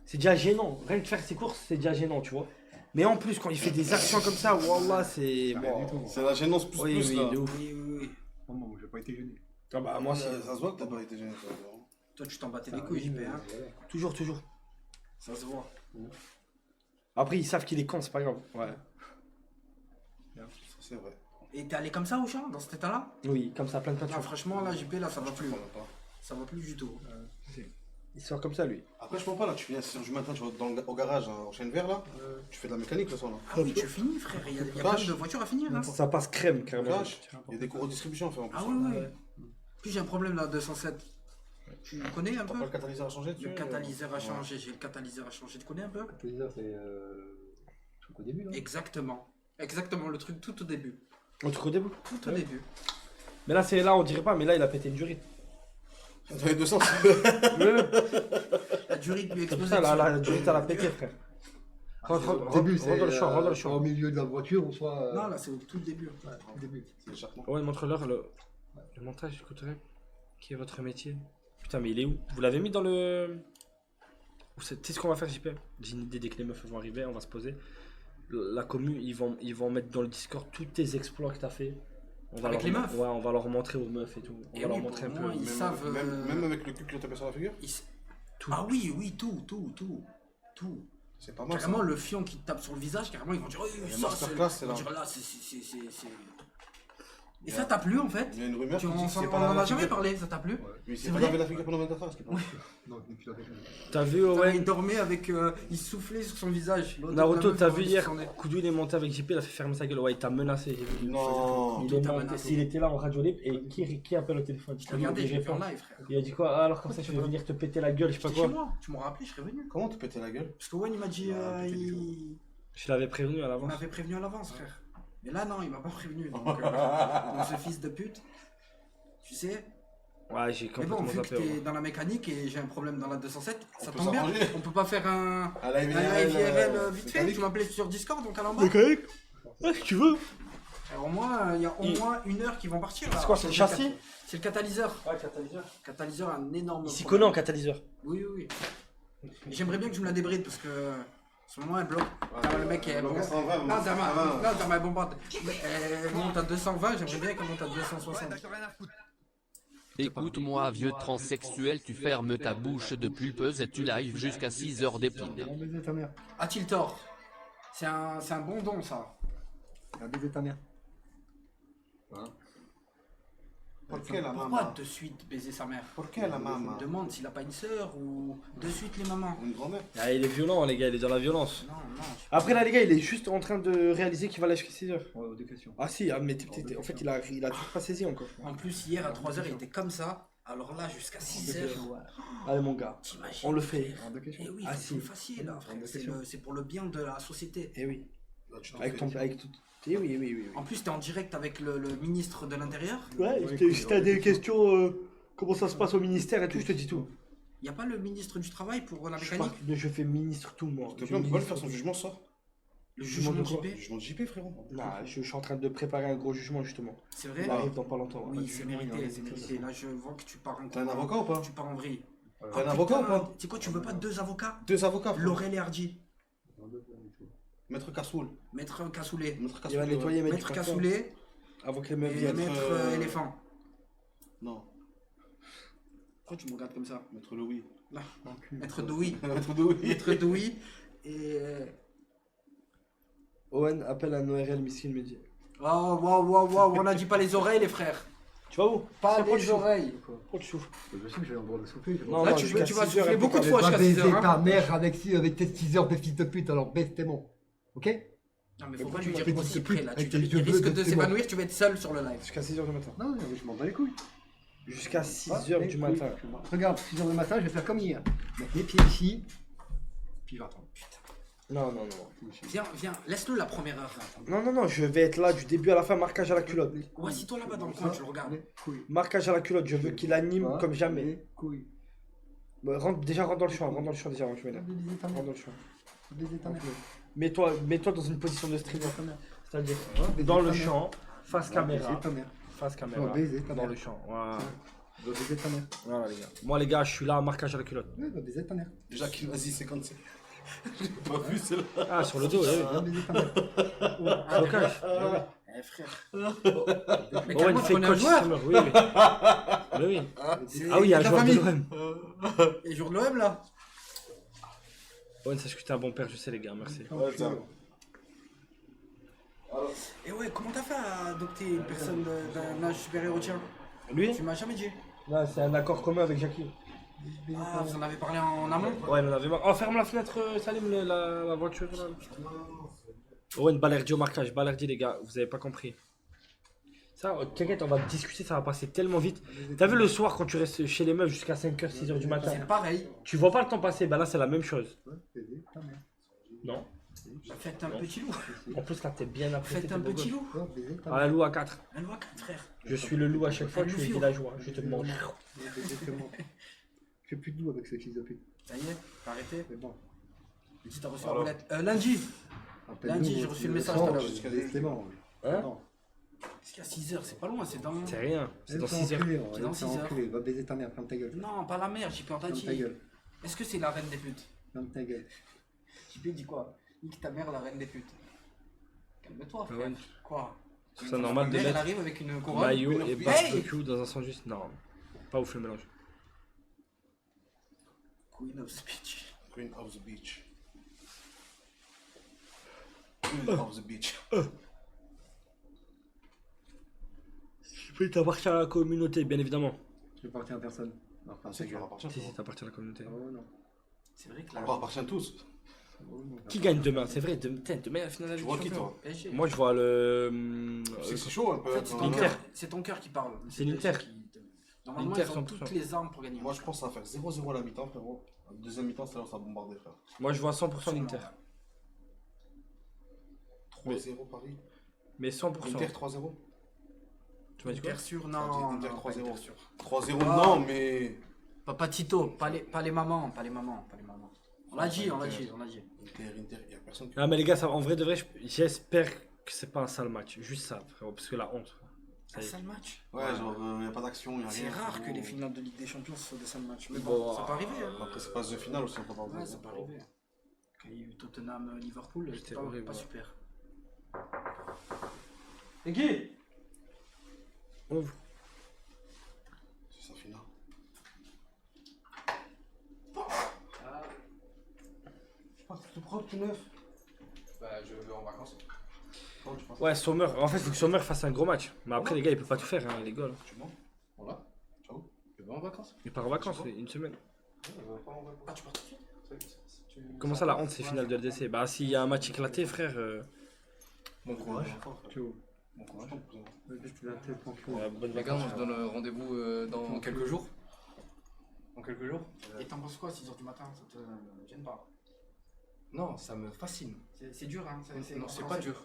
C'est déjà gênant. Rien que faire ses courses, c'est déjà gênant, tu vois. Mais en plus, quand il fait des actions comme ça, wallah, c'est. Bon. C'est la gênance plus Oui, plus oui, là. de ouf. Oui. Oh, moi, j'ai pas été gêné. Ah bah, moi, ça c'est. se voit que t'as pas été gêné. Toi. Toi, tu t'en battais les couilles, JP. Hein. Toujours. Ça se voit. Après, ils savent qu'il est con, c'est pas grave. Ouais. C'est vrai. Et t'es allé comme ça au champ, dans cet état-là? Oui, comme ça, plein de Non, peinture. franchement, là, JP, là, ça va plus. Ça va plus du tout. Il sort comme ça, lui. Après, je pense pas là, tu viens à 6h du matin, tu vas au garage en chaîne vert là, tu fais de la mécanique le soir là. Ah oui, tu finis, frère. Il y a plein de voitures à finir. Hein. Ça passe crème, carrément. Flash, il y a des cours de distribution à faire en plus. Ah oui. Puis j'ai un problème là, 207. Tu connais un peu? Le catalyseur a changé Le catalyseur a changé, j'ai le catalyseur a changé. Tu connais un peu? Le catalyseur, c'est le truc au début, là. Exactement, le truc tout au début. Le truc au début? Tout au début. Mais là, c'est là, on dirait pas, mais là, il a pété une durite. Dans les deux sens. La durite lui C'est pour explose. ça, la durite, elle a pété, frère. Au début, c'est rentre dans le champ. au milieu de la voiture, ou soit. Non, là, c'est au tout début. Au début. C'est l'échappement. Ouais, montre-leur le montage, écoutez. Qui est votre métier? Putain, mais il est où? Vous l'avez mis dans le. Tu sais ce qu'on va faire, JP? J'ai une idée, dès que les meufs vont arriver, on va se poser. La commu, ils vont mettre dans le Discord tous tes exploits que t'as fait. Avec les meufs? Ouais, on va leur montrer aux meufs et tout. On va leur montrer un peu. Ils savent. Même avec le cul que t'as tapé sur la figure? Ah oui, tout. C'est pas mal. Carrément, le fion qui te tape sur le visage, carrément, ils vont dire, oh, masterclass, c'est là. c'est. Et ça t'a plu en fait? Il y a une rumeur qui dit que On c'est en pas a jamais parlé, ça t'a plu? Mais C'est c'est pas vrai? lavé la figure pendant 24 heures, ce qui est pas Non, depuis la région. T'as vu, ouais. Il dormait avec. Il soufflait sur son visage. Naruto, t'as vu hier, Kudu il est monté avec JP, il a fait fermer sa gueule. Ouais, il t'a menacé. J'ai vu. Non. Il est monté, s'il était là en radio libre, et qui appelle au téléphone? Regardez, je l'ai fait en live, frère. Il a dit quoi? Ah, alors comme ça, tu veux venir te péter la gueule, je sais pas Chez quoi. moi, tu m'aurais appelé, je serais venu. Comment te péter la gueule? Parce que Wen il m'a dit. Je l'avais prévenu à Il l'avance. m'avait prévenu à l'avance, frère. Mais là, non, il m'a pas prévenu. Donc, ce fils de pute. Tu sais? Ouais, j'ai Mais bon, complètement vu que zappé. t'es dans la mécanique et j'ai un problème dans la 207, ça peut tombe bien. s'arranger. On peut pas faire un live IRL IRL, vite fait. mécanique. Tu m'appelles sur Discord, donc à l'en bas. Mécanique? Ouais, si tu veux. Alors, au moins, il y a au moins 1 heure qui vont partir. là. C'est quoi, c'est le châssis? C'est le catalyseur. Ouais, catalyseur. Catalyseur, un énorme. Il s'y problème. connaît en catalyseur. Oui. Et j'aimerais bien que tu me la débrides parce que. En ce moment, elle bloque. Le mec est bon. bloque à 120, Là, moi. Zama est bombante. Elle monte à 220, j'aimerais bien qu'elle monte à 260. Écoute-moi, vieux transsexuel, tu fermes ta bouche de pulpeuse et tu live jusqu'à 6h d'épine. Baiser ta mère. A-t-il tort? C'est un bon don, ça. Baiser ta mère. Voilà. Pourquoi la Pourquoi maman? de suite baiser sa mère? Pourquoi la maman? Je me demande s'il a pas une sœur ou de suite les mamans. Une grand-mère? Ah, il est violent, les gars, il est dans la violence. Non. Après, là, les gars, il est juste en train de réaliser qu'il va lâcher 6 heures. Ouais, des questions. Ah, si, ah, mais en fait, il a toujours pas saisi encore. En plus, hier à 3h, il était comme ça. Alors là, jusqu'à 6h. Allez, mon gars, T'imagines, on le fait. frère. Eh oui, Ah, c'est si. plus facile, là, frère. C'est pour le bien de la société. Eh oui. Là, tu t'en Avec fais. ton. Avec tout. Eh oui. En plus, t'es en direct avec le ministre de l'Intérieur. Ouais, si t'as des questions, comment ça se passe au ministère et tout, je te dis tout. Y a pas le ministre du Travail pour la Je, mécanique? je fais ministre tout, moi. S'il te plaît, on peut pas lui faire son jugement ce soir? Le jugement jugement de quoi? JP? Le jugement de JP, frérot. Non, je suis en train de préparer un gros jugement, justement. C'est vrai? Il arrive dans pas longtemps. Oui, Ouais. c'est mérité, c'est mérité. Là, je vois que tu pars en. T'as un avocat ou pas? Tu pars en vrille. T'as un avocat ou pas? C'est quoi, tu veux pas 2 avocats? 2 avocats, frérot. Laurel et Hardy. Maître Cassoul. Maître Cassoulet. Maître Il va Cassoul. nettoyer, mettre Maître du carton. Cassoulet. Avant que les meufs Et viennent. Maître Éléphant. Non. Pourquoi tu me regardes comme ça? Maître Louis. Là. Maître Douy. Maître Louis. Maître Douy. Et. Owen appelle un ORL Miskin Mehdi. Oh, wow, on a dit pas les oreilles, les frères. Tu vas où? Pas Pourquoi les tu souffles? oreilles. Pourquoi tu souffles? Je sais que j'ai le droit de souffler. Non, Là, non, tu jusqu'à vas 6 heures, souffler beaucoup de Je fois vais pas jusqu'à 6 baiser heures. ta Hein. mère avec tes 6 heures de fils de pute, alors baise tes mots. Ok? Non, mais faut pourquoi pas tu lui m'as dire fait aussi ce près pute là. avec Tu tes il deux risque bleus de de s'évanouir, tu vas être seul sur le live. Jusqu'à 6 heures du matin. Non, je m'en bats les couilles. Jusqu'à 6 heures du matin. Regarde, 6 heures du matin, je vais faire comme hier. Mettre les pieds ici, puis je vais attendre. Putain. Non. Viens, laisse-le la première heure. Là. Non, je vais être là du début à la fin, marquage à la culotte. Ou assis-toi là-bas dans le coin, tu le regardes. Marquage à la culotte, je veux qu'il anime Ouais, comme jamais. les couilles. Bah, rentre dans le champ, déjà avant que je m'énerve. Baiser ta mère. Rentre dans le champ. Baiser ta mère. Mets-toi dans une position de streamer. C'est-à-dire baiser dans ta le mère. champ, face caméra. Baiser ta mère. Face caméra. baiser ta Dans mère. le champ. Voilà. Je dois baiser ta mère. Voilà les gars. Moi les gars, je suis là, marquage à la culotte. Ouais, je dois baiser ta mère. Jacques, vas-y, 57. J'ai pas vu celle-là. Ah, sur le dos, oui. Blocage. Eh frère. Mais Owen fait coach Summer, oui, oui. Mais oui. Ah oui, il y a un joueur de l'OM. Il y a un joueur de l'OM là. Owen, sache que t'es un bon père, je sais les gars, merci. Et ouais, comment t'as fait à adopter une personne d'un âge supérieur au tien? Lui? Tu m'as jamais dit. Non, c'est un accord commun avec Jackie. Ah, vous en avez parlé en amont? Ouais, on avait marre. Oh, ferme la fenêtre, Salim, la voiture là. Owen, Balerdi au marquage, Balerdi les gars, vous avez pas compris. Ça, t'inquiète, on va discuter, ça va passer tellement vite. T'as vu le soir quand tu restes chez les meufs jusqu'à 5h, 6h du matin? C'est pareil. Tu vois pas le temps passer, bah là c'est la même chose. Non. Faites un petit loup. En plus là t'es bien apprêté. Faites un petit loup. Ah, un loup à 4. Un loup à 4 frère. Je suis le loup à chaque fois, tu es villageois, je te demande. Je fais plus de loup avec ce fils de pute. Ça y est, t'as arrêté? C'est bon. Dis t'as reçu la roulette. Lundi. Lundi, j'ai reçu le message tout à l'heure. Hein? Parce qu'à 6h, c'est pas loin, c'est dans. C'est rien, c'est dans 6 heures. C'est dans 6 heures. Va baiser ta mère, ferme ta gueule. Non, pas la mère, JP en Ferme ta gueule. Est-ce que c'est la reine des putes? Ferme ta gueule. JP dit quoi? Nique ta mère, la reine des putes. Calme-toi, frère. Ouais. Quoi? C'est ça normal de Elle mettre arrive avec une couronne. maillot et Hey barbecue dans un sandwich. Non, pas ouf le mélange. Queen of the Beach. Queen of the Beach. Queen of the Beach. Oui, t'appartiens à la communauté, bien évidemment. Je appartiens à personne. Enfin, C'est que appartient. Si, si, t'appartiens à la communauté. Oh non. C'est vrai que On appartient tous. Qui gagne demain? C'est vrai, demain la finale de la Tu vois Ligue qui des toi? Champions. PSG. Moi je vois le. C'est chaud un peu. En fait, c'est ton cœur qui parle. C'est l'Inter. Normalement, l'Inter, ils ont 100%. toutes les armes pour gagner. Moi je pense que ça va faire 0-0 à la mi-temps, frérot. La deuxième mi-temps, c'est là où ça va bombarder, frère. Moi je vois 100% l'Inter. 3-0 Paris. Mais 100%. Inter 3-0. Tu m'as dit quoi? Inter sûr, non. Inter non, 3-0. pas Inter sûr. 3-0, Ah. non, mais. Pas Tito, pas les mamans, pas les mamans. On l'a dit. Inter, il y a personne qui. Ah, mais les gars, ça, en vrai de vrai, j'espère que c'est pas un sale match. Juste ça, frérot, parce que la honte. Un sale match? Ouais, genre, il n'y a pas d'action, il n'y a rien. C'est rare frérot. que les finales de Ligue des Champions soient des sales matchs. Mais Bon, bon, ça peut arriver. Hein. Après, c'est pas de finale aussi, on peut pas Ouais, ça peut arriver. Quand il y a eu Tottenham-Liverpool, c'était horrible, pas ouais. super. Et qui? Ouvre. C'est sa finale. Tout propre, tout neuf. Bah, je vais en vacances. Ouais, Sommer. En fait, il faut que Sommer fasse un gros match. Mais après, les gars, il peut pas tout faire, hein, les gars. Là. Tu mens? Voilà. Ciao. Je vais en vacances. Il part en vacances, une semaine. Ah, tu pars tout de suite? Comment ça, la honte, c'est finale de LDC? Bah, s'il y a un match éclaté, frère. Bon courage. Bon courage. Bonne Les gars, on vacances. se donne rendez-vous dans quelques jours. Dans quelques jours. Et t'en penses quoi à 6h du matin? Ça te gêne pas? Non, ça me fascine. C'est dur, hein? Non, c'est pas dur.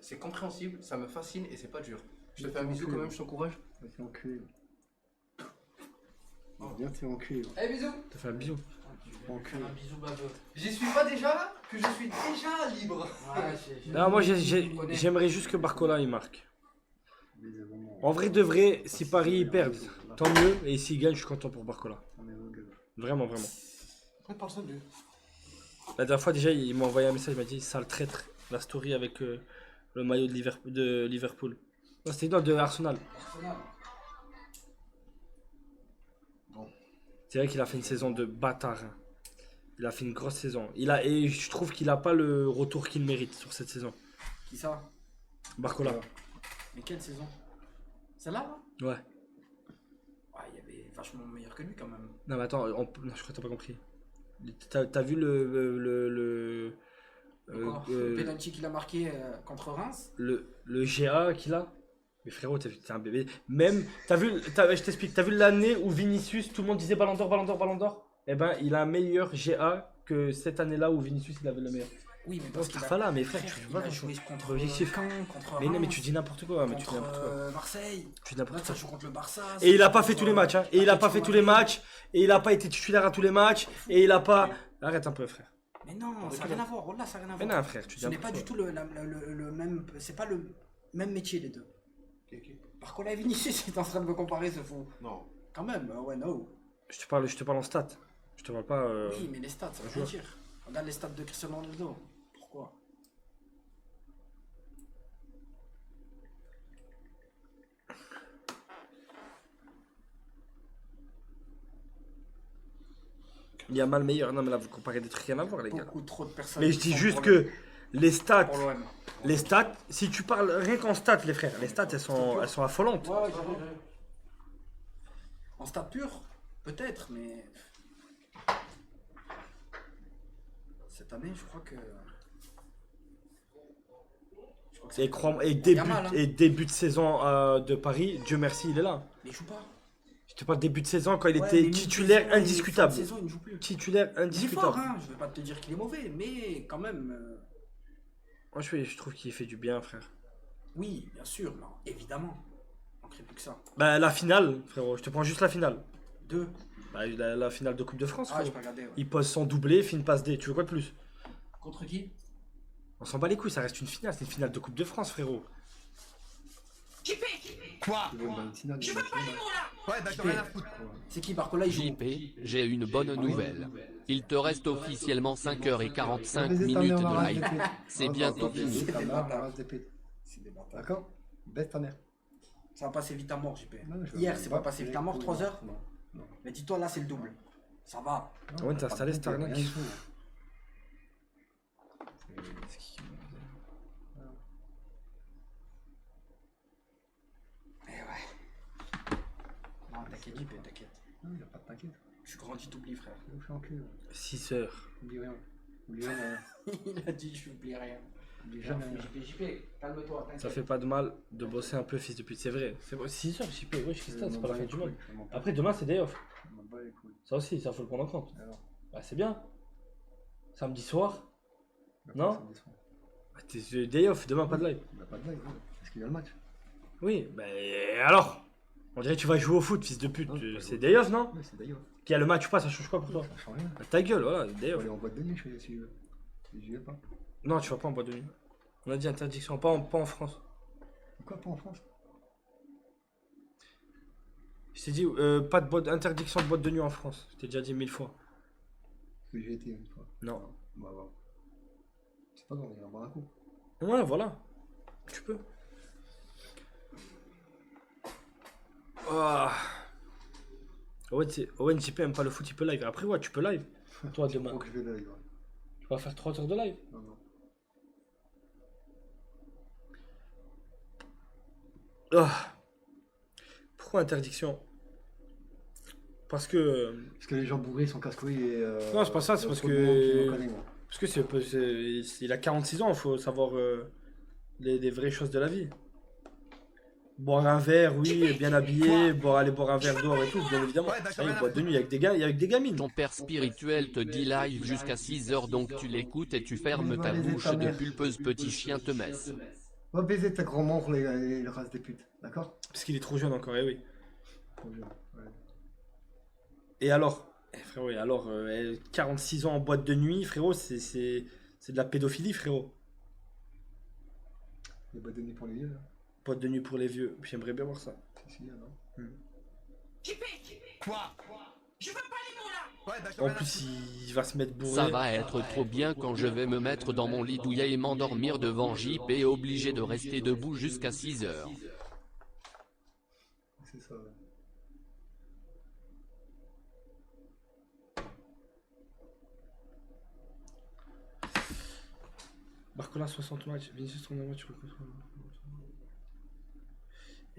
C'est compréhensible, ça me fascine et c'est pas dur. Je te fais un bisou quand même, je t'encourage. C'est enculé. Bien, t'es enculé. Eh, bisous. T'as fait un bisou. Enculé. Un bisou baveux. J'y suis pas déjà que je suis déjà libre. Non, moi, j'aimerais juste que Barcola, il marque. En vrai de vrai, si Paris ils perdent, tant mieux. Et s'ils gagnent, je suis content pour Barcola. Vraiment, vraiment. Après, parle ça de lui. La dernière fois, déjà, il m'a envoyé un message, il m'a dit sale traître. La story avec le maillot de Liverpool. Non, c'était de Arsenal. Bon. C'est vrai qu'il a fait une saison de bâtard. Hein. Il a fait une grosse saison. Et je trouve qu'il a pas le retour qu'il mérite sur cette saison. Qui ça? Barcola. Mais quelle saison? Celle-là? Ouais. Ouais, il y avait vachement meilleur que lui quand même. Non, mais attends, non, je crois que t'as pas compris. T'as vu le penalty qu'il a marqué contre Reims? Le GA qu'il a? Mais frérot, t'es un bébé. Même, je t'explique, t'as vu l'année où Vinicius, tout le monde disait Ballon d'Or, Ballon d'Or, Ballon d'Or? Eh ben, il a un meilleur GA que cette année-là où Vinicius il avait le meilleur. Oui, mais parce qu'il a... là, mais frère, tu vois, a joué contre objectif. Caen, contre mais non, mais Reims, tu dis n'importe quoi. Mais tu dis contre n'importe quoi. Marseille. Tu dis n'importe Là, quoi. ça joue contre le Barça. Et il a pas fait tous les matchs. Hein. Et il a pas fait tous les matchs. Et il a pas été titulaire à tous les matchs. Et il a pas. Arrête un peu, frère. Mais non, ça n'a rien à voir. Wallah, ça n'a rien à voir. Mais non, frère, tu dis Ce n'est pas n'importe du tout le même. C'est pas le même métier, les deux. Par contre, là, Vinicius, il est en train de me comparer, ce fou. Non. Quand même, ouais, no. Je te parle en stats. Je te parle pas. Oui, mais les stats, ça veut rien dire. Regarde les stats de Cristiano Ronaldo. Pourquoi? Il y a mal meilleur. Non, mais là, vous comparez des trucs rien à voir, les gars. Beaucoup trop de personnes. Mais je dis juste que les stats, Pour l'OM. si tu parles rien qu'en stats, les frères, les stats, elles sont affolantes. Ouais, j'arrive. En stats purs, peut-être, mais. Cette année, je crois que. Et début de saison de Paris, Dieu merci, il est là. Mais il joue pas. Je te parle début de saison quand il Ouais, était mais titulaire mi-saison et indiscutable. fin de saison, il ne joue plus. Titulaire Il est indiscutable. fort, hein. Je vais pas te dire qu'il est mauvais, mais quand même. Moi, je trouve qu'il fait du bien, frère. Oui, bien sûr, non, évidemment. On ne crée plus que ça. Bah, la finale, frérot, je te prends juste la finale. Deux. Bah, la finale de Coupe de France, Ah, frérot. j'ai pas regardé, ouais. Il pose son doublé, fait une passe D. Tu veux quoi de plus? Contre qui? On s'en bat les couilles, ça reste une finale. C'est une finale de Coupe de France, frérot. Quoi? Je veux pas les mots là. Ouais, bah j'en ai rien à foutre. C'est qui Barcola, il joue? JP, j'ai une bonne nouvelle. Il te reste officiellement 5h45 minutes de live. C'est bientôt fini. C'est des bâtards. D'accord? Baisse ta mère. Ça va passer vite à mort, JP. je Hier, vais c'est pas pas passé vite à mort, les 3 couilles, heures. Mais dis-toi, là, c'est le double. Ça va. Ouais, t'as installé cette arnaque. Non, t'inquiète, JP, t'inquiète. Non, il a pas de t'inquiète. Je suis grandi, t'oublies, frère. Je suis en cul. 6 heures. Oublie rien. Oublie rien. Il a dit, j'oublie rien. Oublie jamais. JP, calme-toi, t'inquiète. Ça fait pas de mal de bosser un peu, fils de pute, c'est vrai. C'est vrai. 6 heures, JP, ouais, Christophe, c'est pas la fin du monde. Après, demain, c'est day off. Ça aussi, ça faut le prendre en compte. Bah, c'est bien. Samedi soir. Non? Bah, t'es day off, demain, pas de live. Bah, pas de live, parce qu'il y a le match. Oui, bah alors? On dirait que tu vas jouer au foot, fils de pute. C'est day off, non? Ouais, c'est day off. Qu'il y a le match ou pas, ça change quoi pour toi? Ça change rien. Bah, ta gueule, voilà, day off. Aller en boîte de nuit, si tu veux. J'y vais pas. Non, tu vas pas en boîte de nuit. On a dit interdiction, pas en France. Pourquoi pas en France? Je t'ai dit, pas de boîte, interdiction de boîte de nuit en France. Je t'ai déjà dit 1000 fois. Parce que j'y ai été une fois. Non. Bah, voilà. C'est pas grave, on ira boire un coup. Ouais, voilà. Tu peux. Oh. Owen, JP aime pas le foot, il peut live. Après, ouais, tu peux live. Toi, demain. Faut que je vais live, ouais. Tu vas faire 3 heures de live. Non, non. Ah. Pourquoi interdiction? Parce que les gens bourrés sont casse-couilles et. Non, c'est pas ça, c'est parce que. Parce que il a 46 ans, il faut savoir les vraies choses de la vie. Boire un verre, oui, bien habillé, aller boire un verre d'or et tout, bien évidemment. Ça y est, boîte de nuit avec des gars, avec des gamines. Ton père spirituel te dit live jusqu'à 6h, donc tu l'écoutes et tu fermes ta bouche de pulpeuse petit chien te messe. Va baiser ta grand-mère, les races des putes, d'accord? Parce qu'il est trop jeune encore, eh oui. Trop jeune, ouais. Et alors, frérot, 46 ans en boîte de nuit, frérot, c'est de la pédophilie, frérot. Les boîtes de nuit pour les vieux, là. Boîte de nuit pour les vieux, j'aimerais bien voir ça. Si, non? Quoi? Je veux pas les mots là. Ouais, bah j'en ai En rien à plus, foutre. il va se mettre bourré. Ça va être trop bien quand je vais me mettre dans mon lit douillet et m'endormir devant JP obligé de rester debout jusqu'à 6h. C'est ça, ouais. Barcola 60 matchs, Vinicius 39 matchs.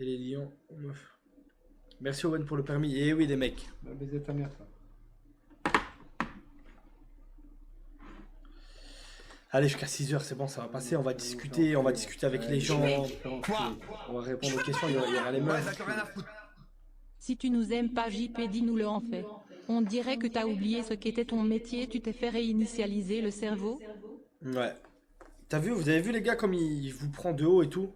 Et les Lions, meuf. Merci Owen pour le permis. Et oui les mecs. Va baiser ta mère, ça. Allez jusqu'à 6h, c'est bon, ça va passer, on va discuter avec les gens. On va répondre aux questions, il y aura les meufs. Si tu nous aimes pas JP, dis-nous-le en fait. On dirait que t'as oublié ce qu'était ton métier, tu t'es fait réinitialiser le cerveau. Ouais. Vous avez vu les gars comme il vous prend de haut et tout?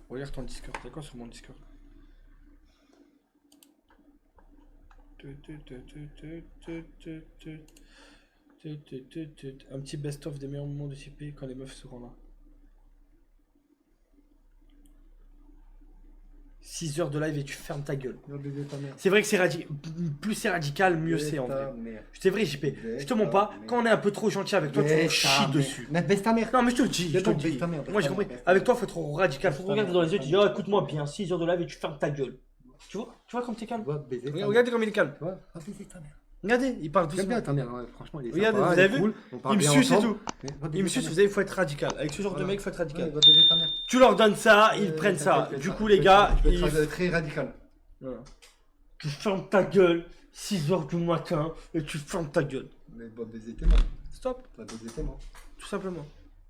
Regarde ton Discord, t'as quoi sur mon Discord? Un petit best-of des meilleurs moments de CP quand les meufs seront là. 6 heures de live et tu fermes ta gueule. Va baiser ta mère. C'est vrai que c'est radical. Plus c'est radical, mieux c'est en vrai. C'est vrai, JP. Je te mens pas. Quand on est un peu trop gentil avec toi, tu nous chies dessus. Mais baisse ta mère. Non, mais je te le dis. Je te le dis. Moi, j'ai compris. Avec toi, faut être radical. Faut te regarder dans les yeux et te dire, oh, écoute-moi bien, 6 heures de live et tu fermes ta gueule. Tu vois comme t'es calme. Regardez comme il est calme. Va baiser ta mère. Regardez, il parle doucement. J'aime bien ta mère, franchement, il est Regardez, sympa, vous il est avez vu cool, on parle il me bien suce et ensemble. tout. Mais va Il me baiser ta suce, mère. vous savez, il faut être radical. Avec ce genre de Voilà. mec, il faut être radical. Ouais, va baiser ta mère. Tu leur donnes ça, ils prennent ça. Du coup, les gars, je vais être très radical. Voilà. Tu fermes ta gueule, 6 heures du matin, et tu fermes ta gueule. Mais va baiser tes mains. Stop. Va baiser tes mains. Tout simplement.